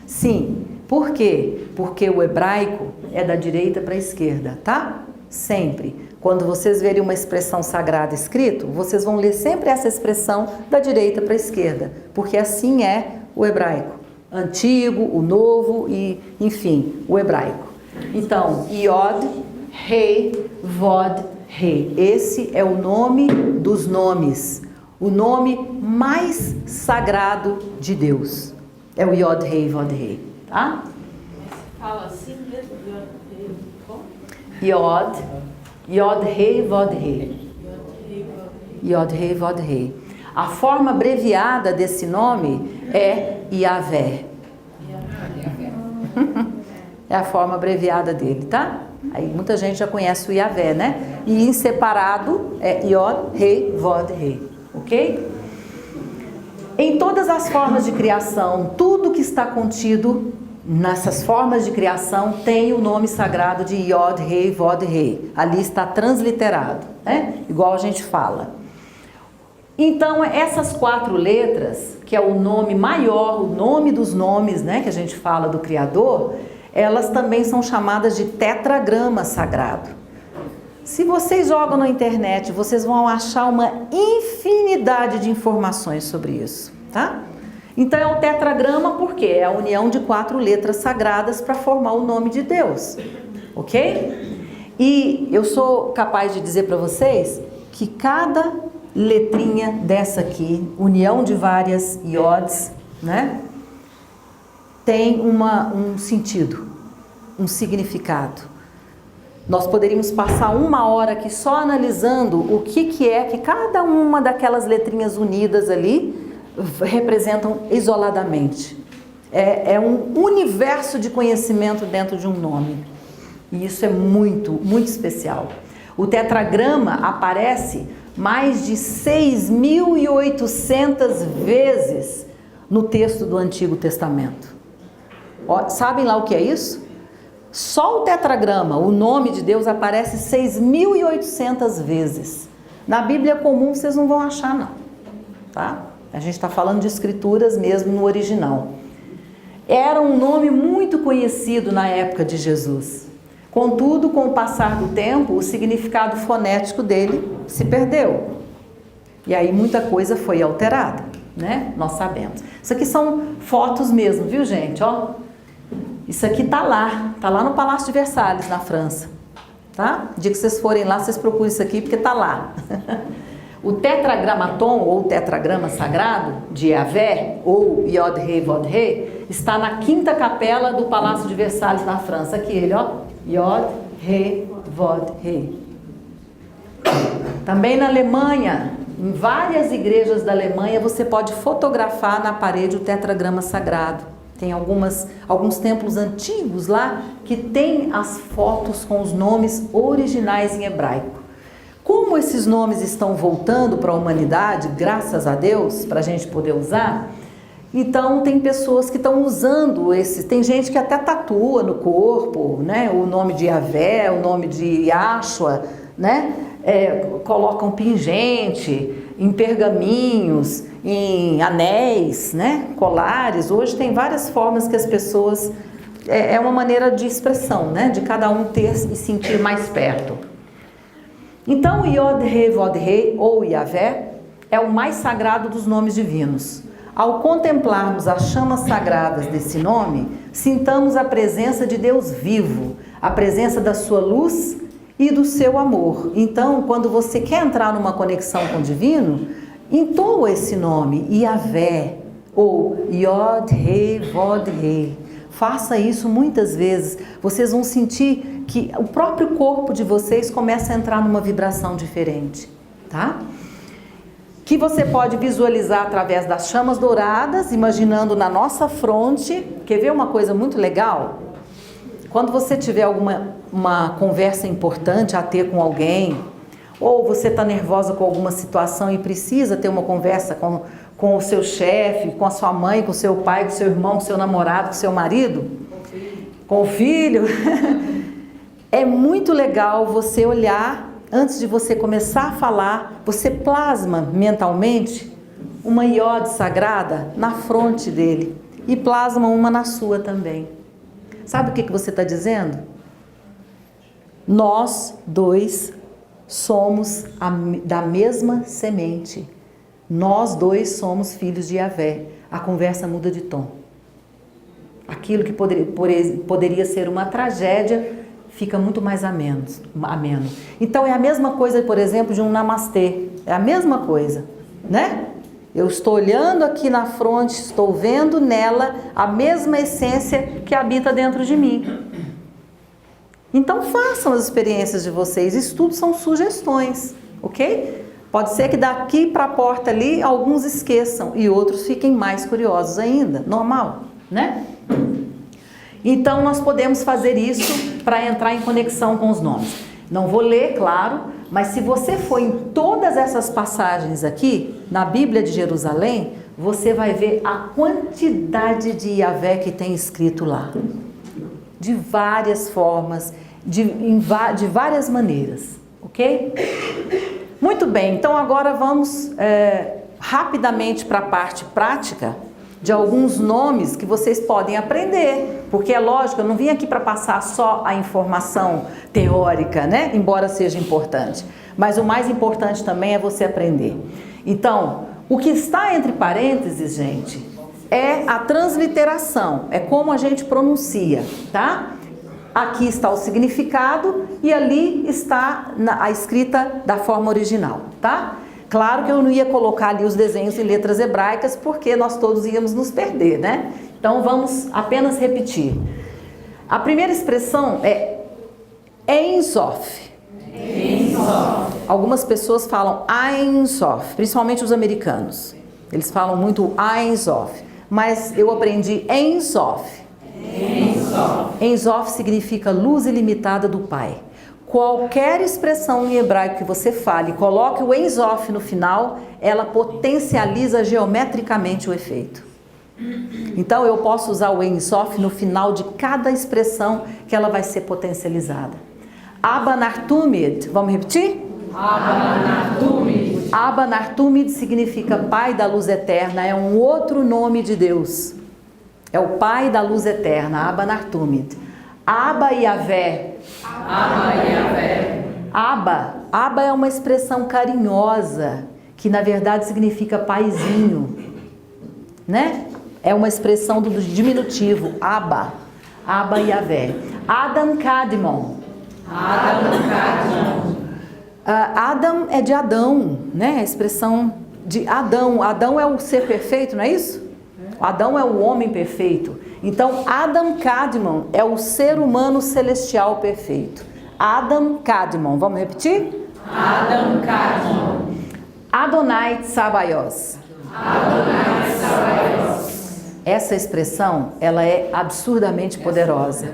Speaker 2: Sim, por quê? Porque o hebraico é da direita para a esquerda, tá? Sempre. Quando vocês verem uma expressão sagrada escrito, vocês vão ler sempre essa expressão da direita para a esquerda, porque assim é o hebraico. Antigo, o novo e, enfim, o hebraico. Então, Iod, Rei, Vod, Rei. Esse é o nome dos nomes, o nome mais sagrado de Deus. É o Yod, Rei, Vod, Rei, tá?
Speaker 3: Fala assim mesmo, como?
Speaker 2: Yod, Rei, Vod, Rei. Yod, Rei, Vod, Rei. A forma abreviada desse nome é Yavé. É a forma abreviada dele, tá? Aí muita gente já conhece o Yavé, né? E em separado é Yod, Rei, Vod, Rei. Ok? Em todas as formas de criação, tudo que está contido nessas formas de criação tem o nome sagrado de Yod, Rei, Vod, Rei. Ali está transliterado, né? Igual a gente fala. Então, essas 4 letras, que é o nome maior, o nome dos nomes, né? Que a gente fala do Criador, elas também são chamadas de tetragrama sagrado. Se vocês jogam na internet, vocês vão achar uma infinidade de informações sobre isso, tá? Então é o tetragrama porque é a união de 4 letras sagradas para formar o nome de Deus, ok? E eu sou capaz de dizer para vocês que cada letrinha dessa aqui, união de várias iods, né? Tem um sentido, um significado. Nós poderíamos passar 1 hora aqui só analisando o que é que cada uma daquelas letrinhas unidas ali representam isoladamente. É um universo de conhecimento dentro de um nome. E isso é muito, muito especial. O tetragrama aparece mais de 6.800 vezes no texto do Antigo Testamento. Sabem lá o que é isso? Só o tetragrama, o nome de Deus, aparece 6.800 vezes Na Bíblia comum vocês não vão achar não, tá? A gente está falando de escrituras mesmo no original. Era um nome muito conhecido na época de Jesus. Contudo, com o passar do tempo, o significado fonético dele se perdeu. E aí muita coisa foi alterada, né? Nós sabemos. Isso aqui são fotos mesmo, viu, gente? Ó, isso aqui tá lá no Palácio de Versalhes, na França. Tá? O dia que vocês forem lá, vocês procuram isso aqui, porque tá lá. O tetragramaton, ou tetragrama sagrado, de Yahvé, ou Yod-Heh, Vod-Heh, está na 5ª capela do Palácio de Versalhes, na França. Aqui ele, ó. Yod-Heh, Vod-Heh. Também na Alemanha, em várias igrejas da Alemanha, você pode fotografar na parede o tetragrama sagrado. Tem alguns templos antigos lá que tem as fotos com os nomes originais em hebraico. Como esses nomes estão voltando para a humanidade, graças a Deus, para a gente poder usar, então tem pessoas que estão usando esses. Tem gente que até tatua no corpo, né? O nome de Yahvé, o nome de Yahshua, né? Colocam pingente em pergaminhos, em anéis, né? Colares. Hoje tem várias formas que as pessoas... É uma maneira de expressão, né? De cada um ter e sentir mais perto. Então, Yod-Heh, Vod-Heh, ou Yahvé, é o mais sagrado dos nomes divinos. Ao contemplarmos as chamas sagradas desse nome, sintamos a presença de Deus vivo, a presença da sua luz e do seu amor. Então, quando você quer entrar numa conexão com o divino, entoa esse nome, Yahvé, ou Yod-Heh, Vod-Heh. Faça isso muitas vezes. Vocês vão sentir que o próprio corpo de vocês começa a entrar numa vibração diferente, tá? Que você pode visualizar através das chamas douradas, imaginando na nossa fronte. Quer ver uma coisa muito legal? Quando você tiver uma conversa importante a ter com alguém, ou você está nervosa com alguma situação e precisa ter uma conversa com o seu chefe, com a sua mãe, com o seu pai, com o seu irmão, com o seu namorado, com o seu marido, com o filho, é muito legal você olhar, antes de você começar a falar, você plasma mentalmente uma iode sagrada na fronte dele e plasma uma na sua também. Sabe o que você está dizendo? Nós dois somos da mesma semente. Nós dois somos filhos de Yahvé. A conversa muda de tom. Aquilo que poderia ser uma tragédia fica muito mais ameno. Então é a mesma coisa, por exemplo, de um namastê. É a mesma coisa, né? Eu estou olhando aqui na fronte, estou vendo nela a mesma essência que habita dentro de mim. Então façam as experiências de vocês. Isso tudo são sugestões, ok? Pode ser que daqui para a porta ali alguns esqueçam e outros fiquem mais curiosos ainda. Normal, né? Então nós podemos fazer isso para entrar em conexão com os nomes. Não vou ler, claro, mas se você for em todas essas passagens aqui, na Bíblia de Jerusalém, você vai ver a quantidade de Yahvé que tem escrito lá. De várias formas, de várias maneiras, ok? Muito bem, então agora vamos rapidamente para a parte prática de alguns nomes que vocês podem aprender, porque é lógico, eu não vim aqui para passar só a informação teórica, né? Embora seja importante, mas o mais importante também é você aprender. Então, o que está entre parênteses, gente, é a transliteração, é como a gente pronuncia, tá? Aqui está o significado e ali está a escrita da forma original, tá? Claro que eu não ia colocar ali os desenhos em letras hebraicas porque nós todos íamos nos perder, né? Então vamos apenas repetir. A primeira expressão é Ein Sof. Algumas pessoas falam Ein Sof, principalmente os americanos. Eles falam muito Ein Sof, mas eu aprendi Ein Sof. Ein Sof significa luz ilimitada do Pai. Qualquer expressão em hebraico que você fale, coloque o Ein Sof no final, ela potencializa geometricamente o efeito. Então eu posso usar o Ein Sof no final de cada expressão que ela vai ser potencializada. Abanartumid, vamos repetir? Abba Nartumid significa Pai da Luz Eterna, é um outro nome de Deus. É o Pai da Luz Eterna, Abba Nartumid. Abba Yavé. Abba é uma expressão carinhosa, que na verdade significa paizinho, né? É uma expressão do diminutivo, Abba Yavé. Adam Kadmon. Adam é de Adão, né? A expressão de Adão. Adão é o ser perfeito, não é isso? Adão é o homem perfeito. Então, Adam Kadmon é o ser humano celestial perfeito. Adam Kadmon. Vamos repetir?
Speaker 3: Adam Kadmon.
Speaker 2: Adonai Tsabayos. Essa expressão, ela é absurdamente poderosa.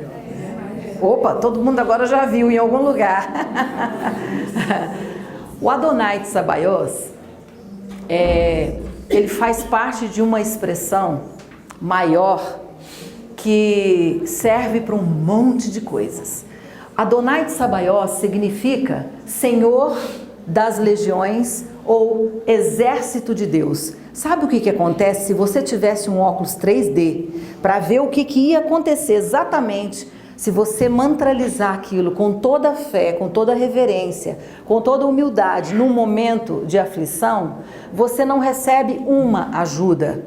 Speaker 2: Opa, todo mundo agora já viu em algum lugar. O Adonai Tsabayos, ele faz parte de uma expressão maior que serve para um monte de coisas. Adonai Tsabayos significa Senhor das legiões ou exército de Deus. Sabe o que acontece se você tivesse um óculos 3D para ver o que ia acontecer exatamente se você mantralizar aquilo com toda a fé, com toda a reverência, com toda a humildade num momento de aflição? Você não recebe uma ajuda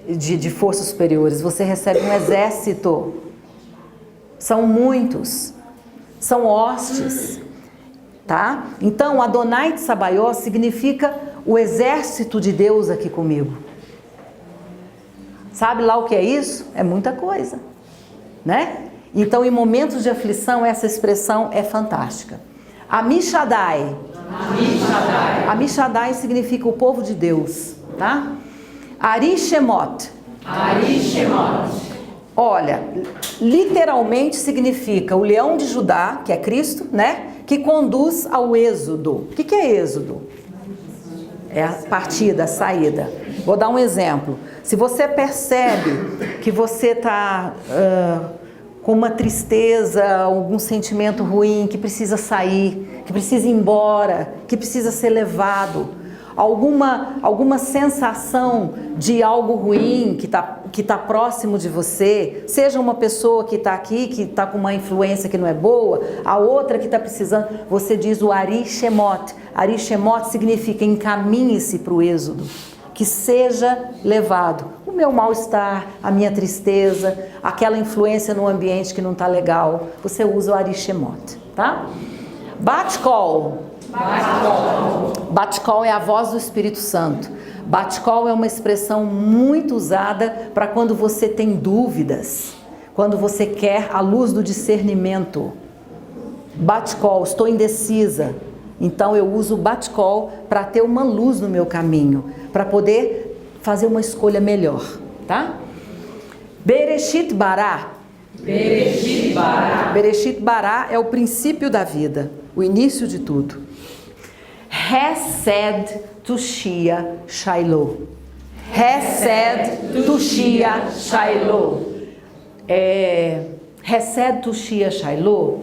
Speaker 2: de forças superiores, você recebe um exército. São muitos, são hostes, tá? Então, Adonai Tsabayos significa o exército de Deus aqui comigo. Sabe lá o que é isso? É muita coisa, né? Então, em momentos de aflição, essa expressão é fantástica. Amishadai. Amishadai significa o povo de Deus, tá? Arishemot. Olha, literalmente significa o leão de Judá, que é Cristo, né? Que conduz ao êxodo. O que é êxodo? É a partida, a saída. Vou dar um exemplo. Se você percebe que você está com uma tristeza, algum sentimento ruim, que precisa sair, que precisa ir embora, que precisa ser levado, alguma sensação de algo ruim que tá próximo de você, seja uma pessoa que está aqui, que está com uma influência que não é boa, a outra que está precisando, você diz o Ari Shemot. Ari Shemot significa encaminhe-se para o êxodo, que seja levado. O meu mal-estar, a minha tristeza, aquela influência no ambiente que não está legal, você usa o Ari Shemot, tá? Bat-kol. Bat-kol é a voz do Espírito Santo. Bat-kol é uma expressão muito usada para quando você tem dúvidas, quando você quer a luz do discernimento. Bat-kol, estou indecisa. Então eu uso o Bat-kol para ter uma luz no meu caminho, para poder fazer uma escolha melhor, tá? Bereshit Bara. Bereshit Bara é o princípio da vida, o início de tudo. Hesed Tushia Shailo. Hesed Tushia Shailo. Hesed Tushia Shailo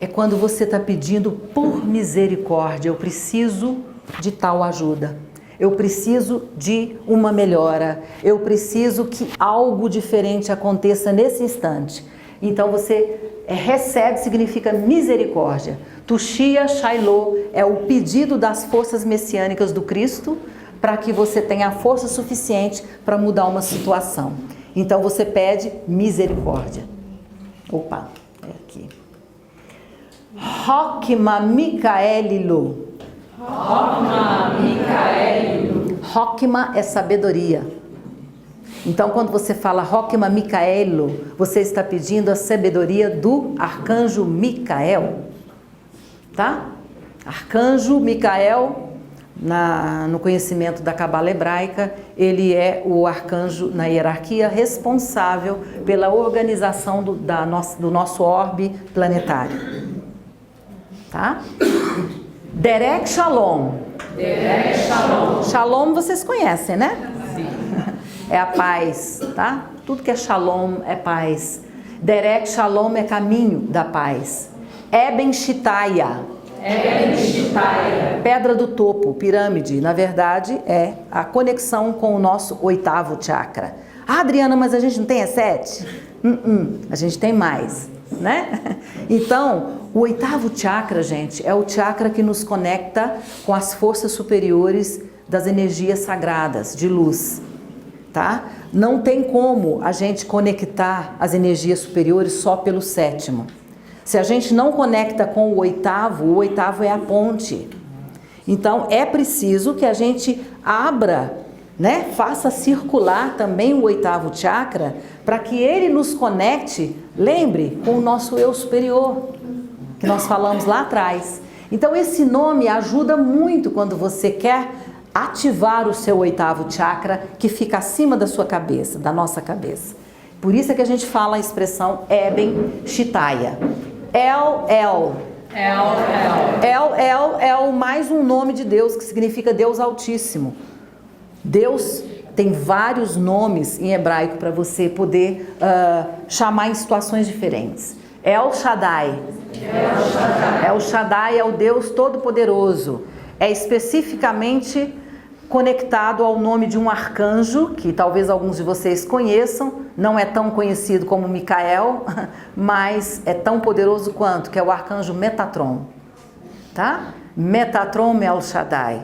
Speaker 2: é quando você está pedindo por misericórdia. Eu preciso de tal ajuda. Eu preciso de uma melhora. Eu preciso que algo diferente aconteça nesse instante. Então Hesed significa misericórdia. Tushia Shailo é o pedido das forças messiânicas do Cristo para que você tenha a força suficiente para mudar uma situação. Então você pede misericórdia. Opa, é aqui. Hokma Mikaelilu. Hokma é sabedoria. Então, quando você fala Hokma Mikaelo, você está pedindo a sabedoria do arcanjo Micael, tá? Arcanjo Micael, no conhecimento da Cabala hebraica, ele é o arcanjo na hierarquia responsável pela organização do nosso orbe planetário, tá? Derek Shalom. Shalom vocês conhecem, né? É a paz, tá? Tudo que é Shalom é paz. Derek Shalom é caminho da paz. Eben Shitaya.
Speaker 3: Shitaya.
Speaker 2: Pedra do topo, pirâmide, na verdade é a conexão com o nosso 8º chakra. Ah, Adriana, mas a gente não tem 7? A gente tem mais, né? Então, o 8º chakra, gente, é o chakra que nos conecta com as forças superiores das energias sagradas, de luz, tá? Não tem como a gente conectar as energias superiores só pelo 7º. Se a gente não conecta com o 8º é a ponte. Então, é preciso que a gente abra, né? Faça circular também o 8º chakra para que ele nos conecte, lembre, com o nosso eu superior, que nós falamos lá atrás. Então, esse nome ajuda muito quando você quer ativar o seu 8º chakra, que fica acima da sua cabeça, da nossa cabeça. Por isso é que a gente fala a expressão Eben Shitaya. El é mais um nome de Deus, que significa Deus Altíssimo. Deus tem vários nomes em hebraico para você poder chamar em situações diferentes. El Shaddai. El Shaddai é o Deus Todo-Poderoso. É especificamente conectado ao nome de um arcanjo, que talvez alguns de vocês conheçam, não é tão conhecido como Micael, mas é tão poderoso quanto, que é o arcanjo Metatron, tá? Metatron El Shaddai.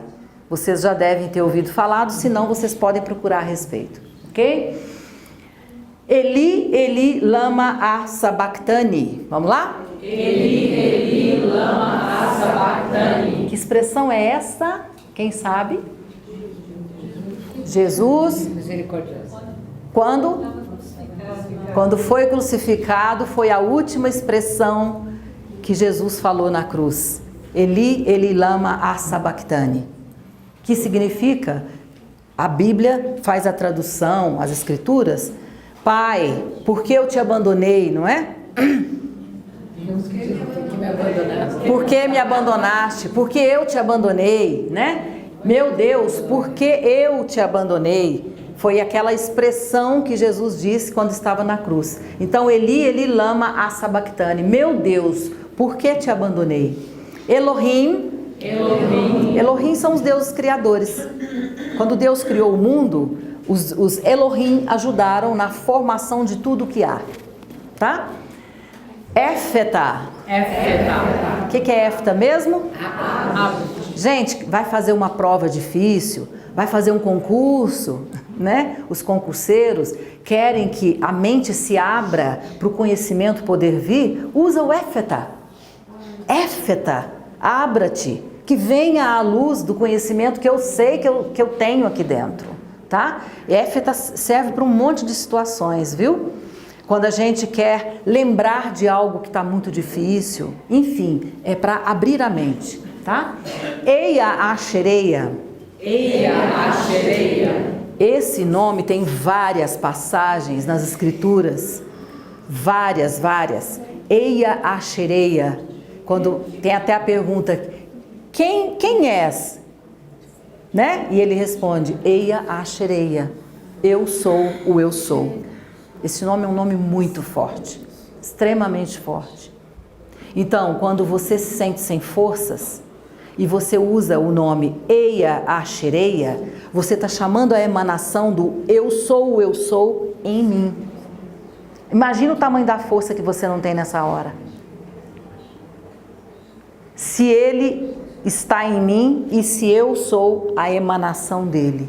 Speaker 2: Vocês já devem ter ouvido falar, senão vocês podem procurar a respeito, ok? Eli lama sabachthani. Vamos lá?
Speaker 3: Eli lama sabachthani.
Speaker 2: Que expressão é essa? Quem sabe? Jesus, quando foi crucificado, foi a última expressão que Jesus falou na cruz. Eli lama sabachthani. Que significa, a Bíblia faz a tradução, as escrituras, Pai, por que eu te abandonei, não é? Por que me abandonaste? Por que eu te abandonei, né? Meu Deus, por que eu te abandonei? Foi aquela expressão que Jesus disse quando estava na cruz. Então, Eli lama sabachthani. Meu Deus, por que te abandonei? Elohim são os deuses criadores. Quando Deus criou o mundo, os Elohim ajudaram na formação de tudo que há, tá? Éfeta. O que é éfeta mesmo? Gente, vai fazer uma prova difícil, vai fazer um concurso, né? Os concurseiros querem que a mente se abra para o conhecimento poder vir, usa o éfeta. Éfeta, abra-te, que venha à luz do conhecimento que eu sei que eu tenho aqui dentro, tá? Éfeta serve para um monte de situações, viu? Quando a gente quer lembrar de algo que está muito difícil, enfim, é para abrir a mente, tá? Eia Ashereia. Esse nome tem várias passagens nas escrituras, várias. Eia Ashereia. Quando tem até a pergunta, quem és? Né? E ele responde, Eia Ashereia. Eu sou o eu sou. Esse nome é um nome muito forte, extremamente forte. Então, quando você se sente sem forças e você usa o nome Eia Ashereia, você está chamando a emanação do eu sou em mim. Imagina o tamanho da força que você não tem nessa hora. Se ele está em mim e se eu sou a emanação dele.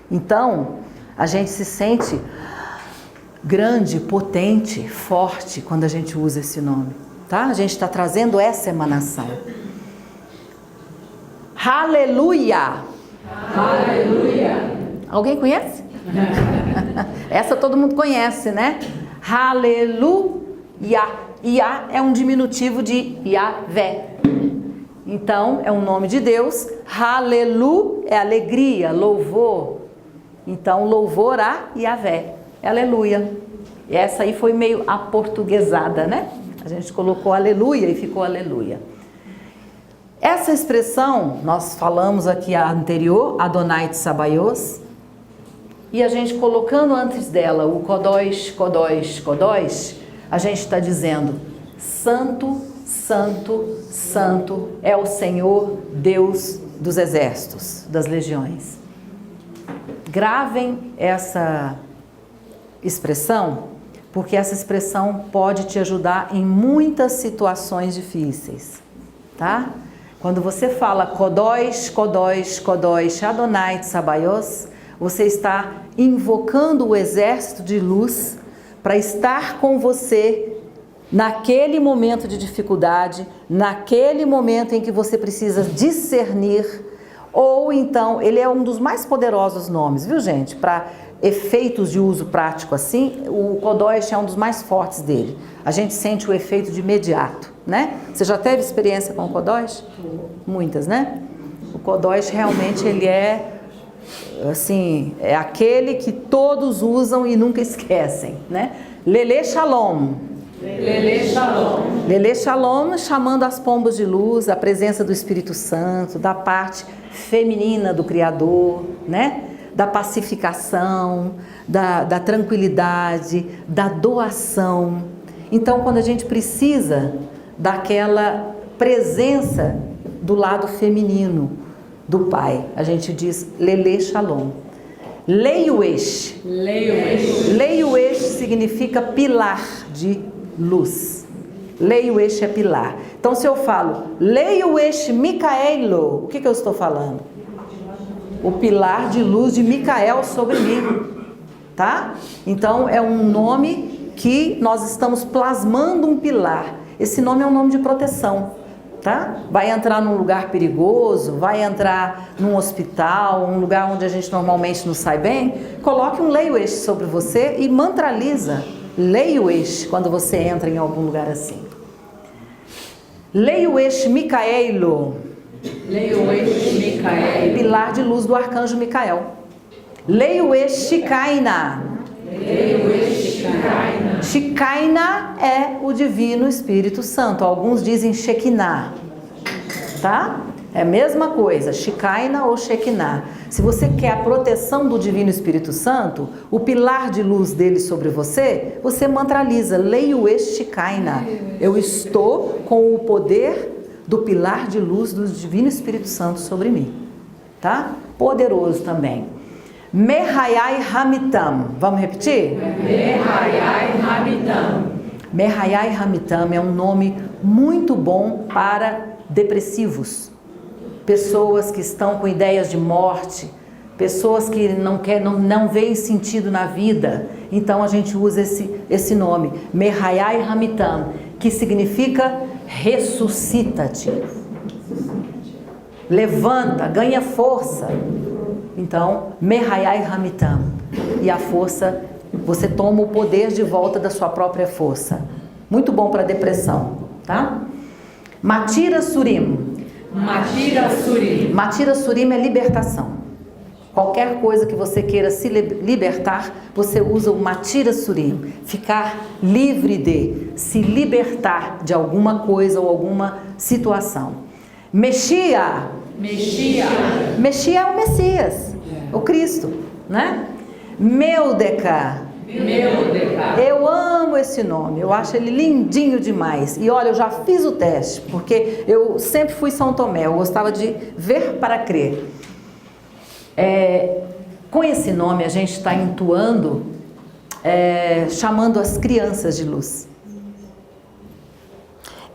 Speaker 2: Então, a gente se sente grande, potente, forte quando a gente usa esse nome, tá? A gente está trazendo essa emanação. Aleluia! Alguém conhece? Essa todo mundo conhece, né? Aleluia. Iá é um diminutivo de Yahvé. Então, é um nome de Deus. Halelu é alegria, louvor. Então, louvor a Yahvé. Aleluia. E essa aí foi meio aportuguesada, né? A gente colocou aleluia e ficou aleluia. Essa expressão, nós falamos aqui a anterior, Adonai Tsabayos, e a gente colocando antes dela o Kodosh, Kodosh, Kodosh, a gente está dizendo, Santo, santo, santo é o Senhor Deus dos exércitos, das legiões. Gravem essa expressão, porque essa expressão pode te ajudar em muitas situações difíceis, tá? Quando você fala Kodosh, Kodosh, Kodosh, Adonai Tsabayos, você está invocando o exército de luz para estar com você naquele momento de dificuldade, naquele momento em que você precisa discernir, ou então, ele é um dos mais poderosos nomes, viu gente? Para efeitos de uso prático assim, o Kodosh é um dos mais fortes dele. A gente sente o efeito de imediato, né? Você já teve experiência com o Kodosh? Muitas, né? O Kodosh realmente ele é, assim, é aquele que todos usam e nunca esquecem, né? Lele Shalom.
Speaker 3: Lele Shalom.
Speaker 2: Lele Shalom, chamando as pombas de luz, a presença do Espírito Santo, da parte feminina do Criador, né? Da pacificação, da tranquilidade, da doação. Então, quando a gente precisa daquela presença do lado feminino do Pai, a gente diz Lele Shalom. Leiuesh.
Speaker 3: Leiuesh.
Speaker 2: Leiuesh significa pilar de luz. Leiuesh é pilar. Então, se eu falo Leiuesh Micaelo, o que eu estou falando? O pilar de luz de Micael sobre mim, tá? Então, é um nome que nós estamos plasmando um pilar. Esse nome é um nome de proteção, tá? Vai entrar num lugar perigoso, vai entrar num hospital, um lugar onde a gente normalmente não sai bem, coloque um Leiuesh sobre você e mantraliza Leiuesh quando você entra em algum lugar assim. Leiuesh Micaelo.
Speaker 3: Leiuesh Micael.
Speaker 2: Pilar de luz do arcanjo Micael. Leiuesh Shikaina.
Speaker 3: Leiuesh Shikaina.
Speaker 2: Shikaina é o divino Espírito Santo. Alguns dizem Shekinah, tá? É a mesma coisa, Shikaina ou Shekinah. Se você quer a proteção do divino Espírito Santo, o pilar de luz dele sobre você, você mantraliza Leiuesh Shikaina. Eu estou com o poder do pilar de luz do divino Espírito Santo sobre mim, tá? Poderoso também. Mehayai Hamitam. Vamos repetir?
Speaker 3: Mehayai Hamitam.
Speaker 2: Mehayai Hamitam é um nome muito bom para depressivos, pessoas que estão com ideias de morte, pessoas que não veem sentido na vida. Então a gente usa esse nome, Mehayai Hamitam, que significa ressuscita-te, levanta, ganha força. Então, Mehayai Hamitam, e a força, você toma o poder de volta da sua própria força. Muito bom para depressão, tá? Matira Surim.
Speaker 3: Matira Surim.
Speaker 2: Matira Surim é libertação. Qualquer coisa que você queira se libertar, você usa o Matira Surim. Ficar livre de, se libertar de alguma coisa ou alguma situação. Mexia.
Speaker 3: Mexia.
Speaker 2: Mexia é o Messias, o Cristo, né? Meldeca.
Speaker 3: Meldeca.
Speaker 2: Eu amo esse nome, eu acho ele lindinho demais. E olha, eu já fiz o teste, porque eu sempre fui São Tomé, eu gostava de ver para crer. Com esse nome a gente está entoando, chamando as crianças de luz.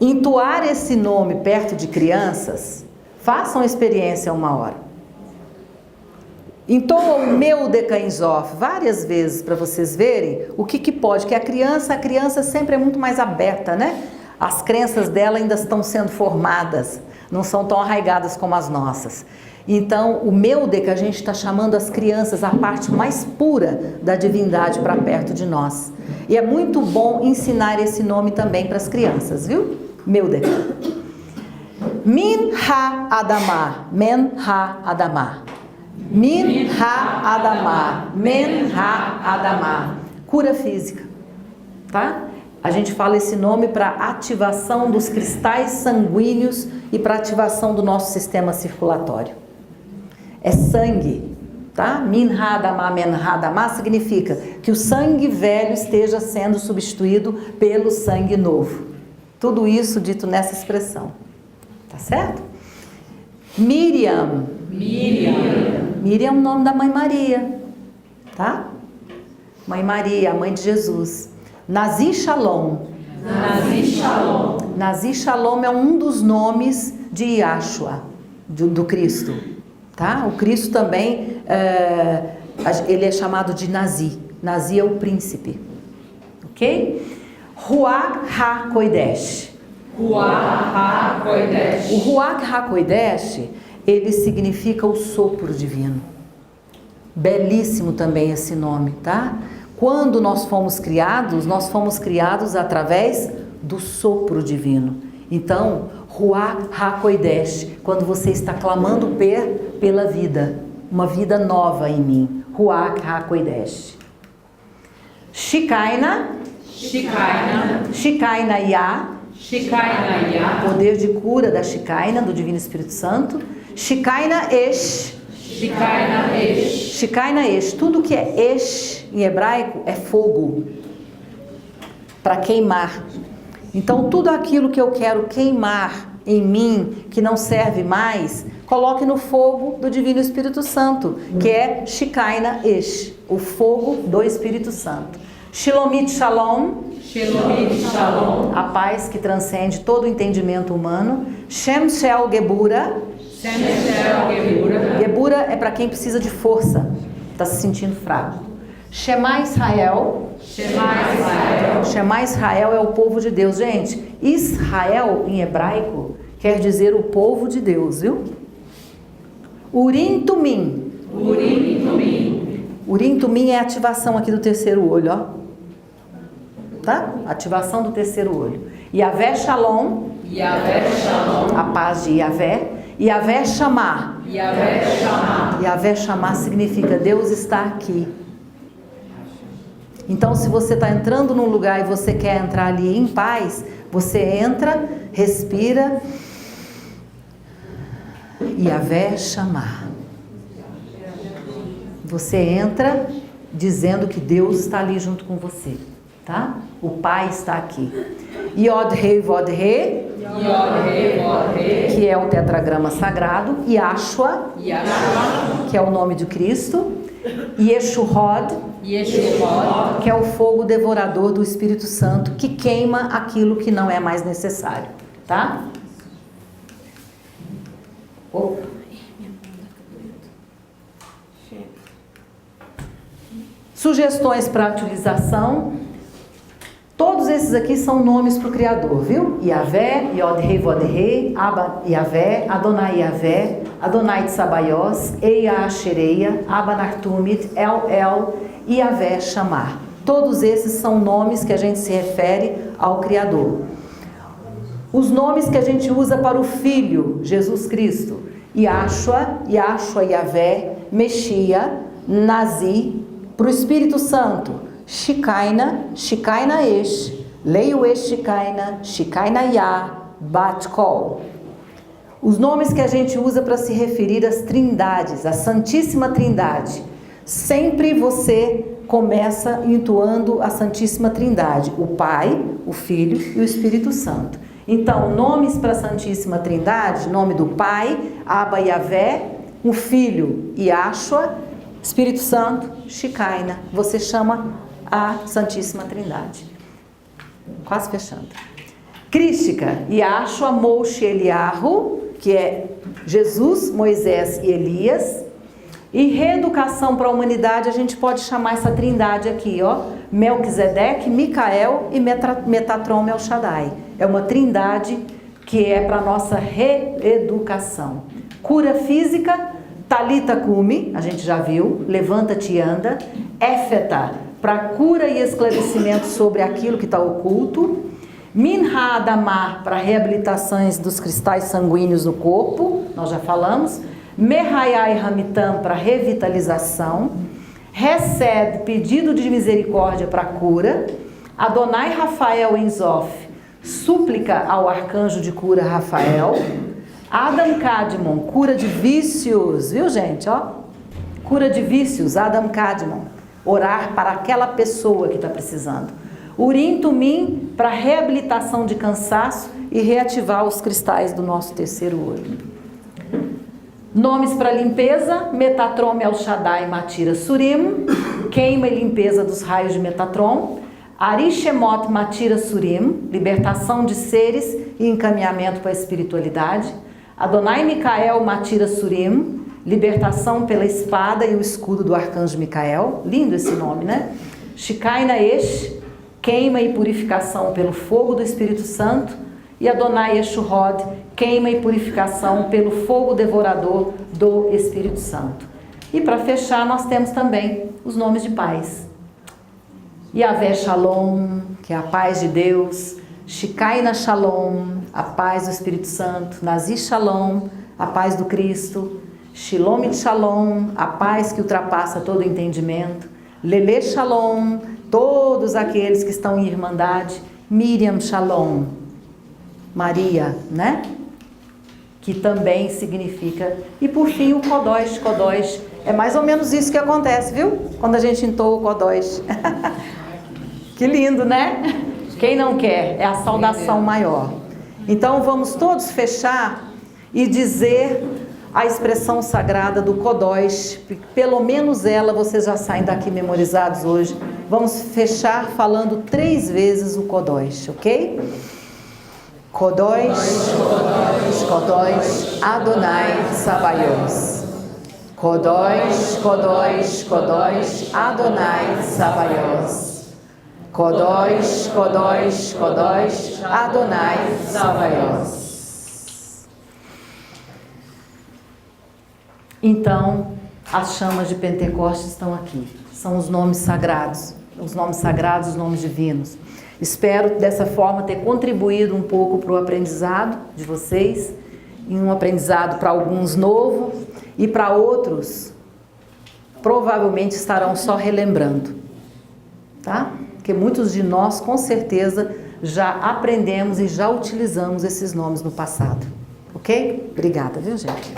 Speaker 2: Entoar esse nome perto de crianças, façam a experiência uma hora. Entoa o Meldeca em Zof várias vezes para vocês verem o que pode, que a criança sempre é muito mais aberta, né? As crenças dela ainda estão sendo formadas, não são tão arraigadas como as nossas. Então, o Meldeca, a gente está chamando as crianças, a parte mais pura da divindade para perto de nós. E é muito bom ensinar esse nome também para as crianças, viu? Meldeca. Min ha-adamah, men ha-adamah. Min ha-adamah, men ha-adamah. Cura física, tá? A gente fala esse nome para ativação dos cristais sanguíneos e para ativação do nosso sistema circulatório. É sangue, tá? Min ha-adamah, men ha-adamah significa que o sangue velho esteja sendo substituído pelo sangue novo. Tudo isso dito nessa expressão. Tá certo? Miriam. Miriam é o nome da Mãe Maria. Tá? Mãe Maria, a mãe de Jesus. Nazi Shalom. Nazi Shalom é um dos nomes de Yahshua, do Cristo. Tá? O Cristo também, ele é chamado de Nazi. Nazi é o príncipe. Ok? Ruach HaKodesh. O Ruach HaKodesh, ele significa o sopro divino. Belíssimo também esse nome, tá? Quando nós fomos criados através do sopro divino. Então, Ruach HaKodesh, quando você está clamando pela vida, uma vida nova em mim. Ruach HaKodesh. Shekinah Yah, poder de cura da Shekinah, do Divino Espírito Santo. Shekinah Esh, tudo que é Esh em hebraico é fogo, para queimar. Então tudo aquilo que eu quero queimar em mim, que não serve mais, coloque no fogo do Divino Espírito Santo, que é Shekinah Esh, o fogo do Espírito Santo. Shalomit Shalom, a paz que transcende todo o entendimento humano. Shem Shel Gebura, Gebura é para quem precisa de força, está se sentindo fraco. Shema Israel, Shema Israel é o povo de Deus. Gente, Israel em hebraico quer dizer o povo de Deus, viu? Urim Tumim. Urim Tumim é a ativação aqui do terceiro olho, ó. Tá? Ativação do terceiro olho. Yavé Shalom, a paz de Yavé. Yavé Shamar. Yavé Shamar significa Deus está aqui. Então, se você está entrando num lugar e você quer entrar ali em paz, você entra, respira. Yavé Shamar. Você entra dizendo que Deus está ali junto com você. Tá? O Pai está aqui. Yod Rei Vod Rei, que é o tetragrama sagrado. Yahshua, que é o nome de Cristo. Yeshuhod, que é o fogo devorador do Espírito Santo, que queima aquilo que não é mais necessário. Tá? Opa. Sugestões para utilização. Todos esses aqui são nomes para o Criador, viu? Yavé, Yod Rei Vod Rei, Abba Yavé, Adonai Yavé, Adonai Tsabayos, Eia Ashereia, Abba Nartumit, El, Yavé Shamar. Todos esses são nomes que a gente se refere ao Criador. Os nomes que a gente usa para o Filho, Jesus Cristo. Yahshua, Yavé, Meshia, Nazi. Para o Espírito Santo. Shekinah Esh, Leio Esh Shekinah Yah, Bat Kol. Os nomes que a gente usa para se referir às trindades, à Santíssima Trindade. Sempre você começa entoando a Santíssima Trindade, o Pai, o Filho e o Espírito Santo. Então, nomes para a Santíssima Trindade, nome do Pai, Abba Yavé, o Filho, Yahshua, Espírito Santo, Shekinah. Você chama a Santíssima Trindade. Quase fechando. Crística, Yahshua, Moshe, Eliyahu, que é Jesus, Moisés e Elias. E reeducação para a humanidade, a gente pode chamar essa trindade aqui, ó. Melquisedeque, Micael e Metatron Melchadai. É uma trindade que é para a nossa reeducação. Cura física, Talita Kumi, a gente já viu, levanta-te e anda. Éfeta, para cura e esclarecimento sobre aquilo que está oculto. Minha Adamar, para reabilitações dos cristais sanguíneos no corpo, nós já falamos. Mehayai Hamitam, para revitalização. Resed, pedido de misericórdia para cura. Adonai Rafael Enzof, súplica ao arcanjo de cura Rafael. Adam Kadmon, cura de vícios, viu gente, ó? Cura de vícios, Adam Kadmon. Orar para aquela pessoa que está precisando. Urim Tumim para reabilitação de cansaço e reativar os cristais do nosso terceiro olho. Nomes para limpeza: Metatron, El Shaddai, Matira, Surim. Queima e limpeza dos raios de Metatron. Arishemot, Matira, Surim. Libertação de seres e encaminhamento para a espiritualidade. Adonai Micael, Matira, Surim. Libertação pela espada e o escudo do arcanjo Micael. Lindo esse nome, né? Shikaina Esh, queima e purificação pelo fogo do Espírito Santo. E Adonai Yeshurod, queima e purificação pelo fogo devorador do Espírito Santo. E para fechar, nós temos também os nomes de paz. Yahvé Shalom, que é a paz de Deus. Shikaina Shalom, a paz do Espírito Santo. Nazi Shalom, a paz do Cristo. Shalom Shalom, a paz que ultrapassa todo entendimento. Lele Shalom, todos aqueles que estão em irmandade. Miriam Shalom, Maria, né? Que também significa. E por fim o Kodosh. Kodosh é mais ou menos isso que acontece, viu? Quando a gente entoa o Kodosh. Que lindo, né? Quem não quer? É a saudação maior. Então vamos todos fechar e dizer a expressão sagrada do Kodosh. Pelo menos ela vocês já saem daqui memorizados hoje. Vamos fechar falando 3 vezes o Kodosh, ok? Kodosh, Kodosh, Kodosh, Adonai Sabaoth. Kodosh, Kodosh, Kodosh, Adonai Sabaoth. Kodosh, Kodosh, Kodosh, Adonai Sabaoth. Então, as chamas de Pentecostes estão aqui. São os nomes sagrados, os nomes divinos. Espero dessa forma ter contribuído um pouco para o aprendizado de vocês, e um aprendizado para alguns novo e para outros provavelmente estarão só relembrando, tá? Porque muitos de nós com certeza já aprendemos e já utilizamos esses nomes no passado, ok? Obrigada, viu, gente?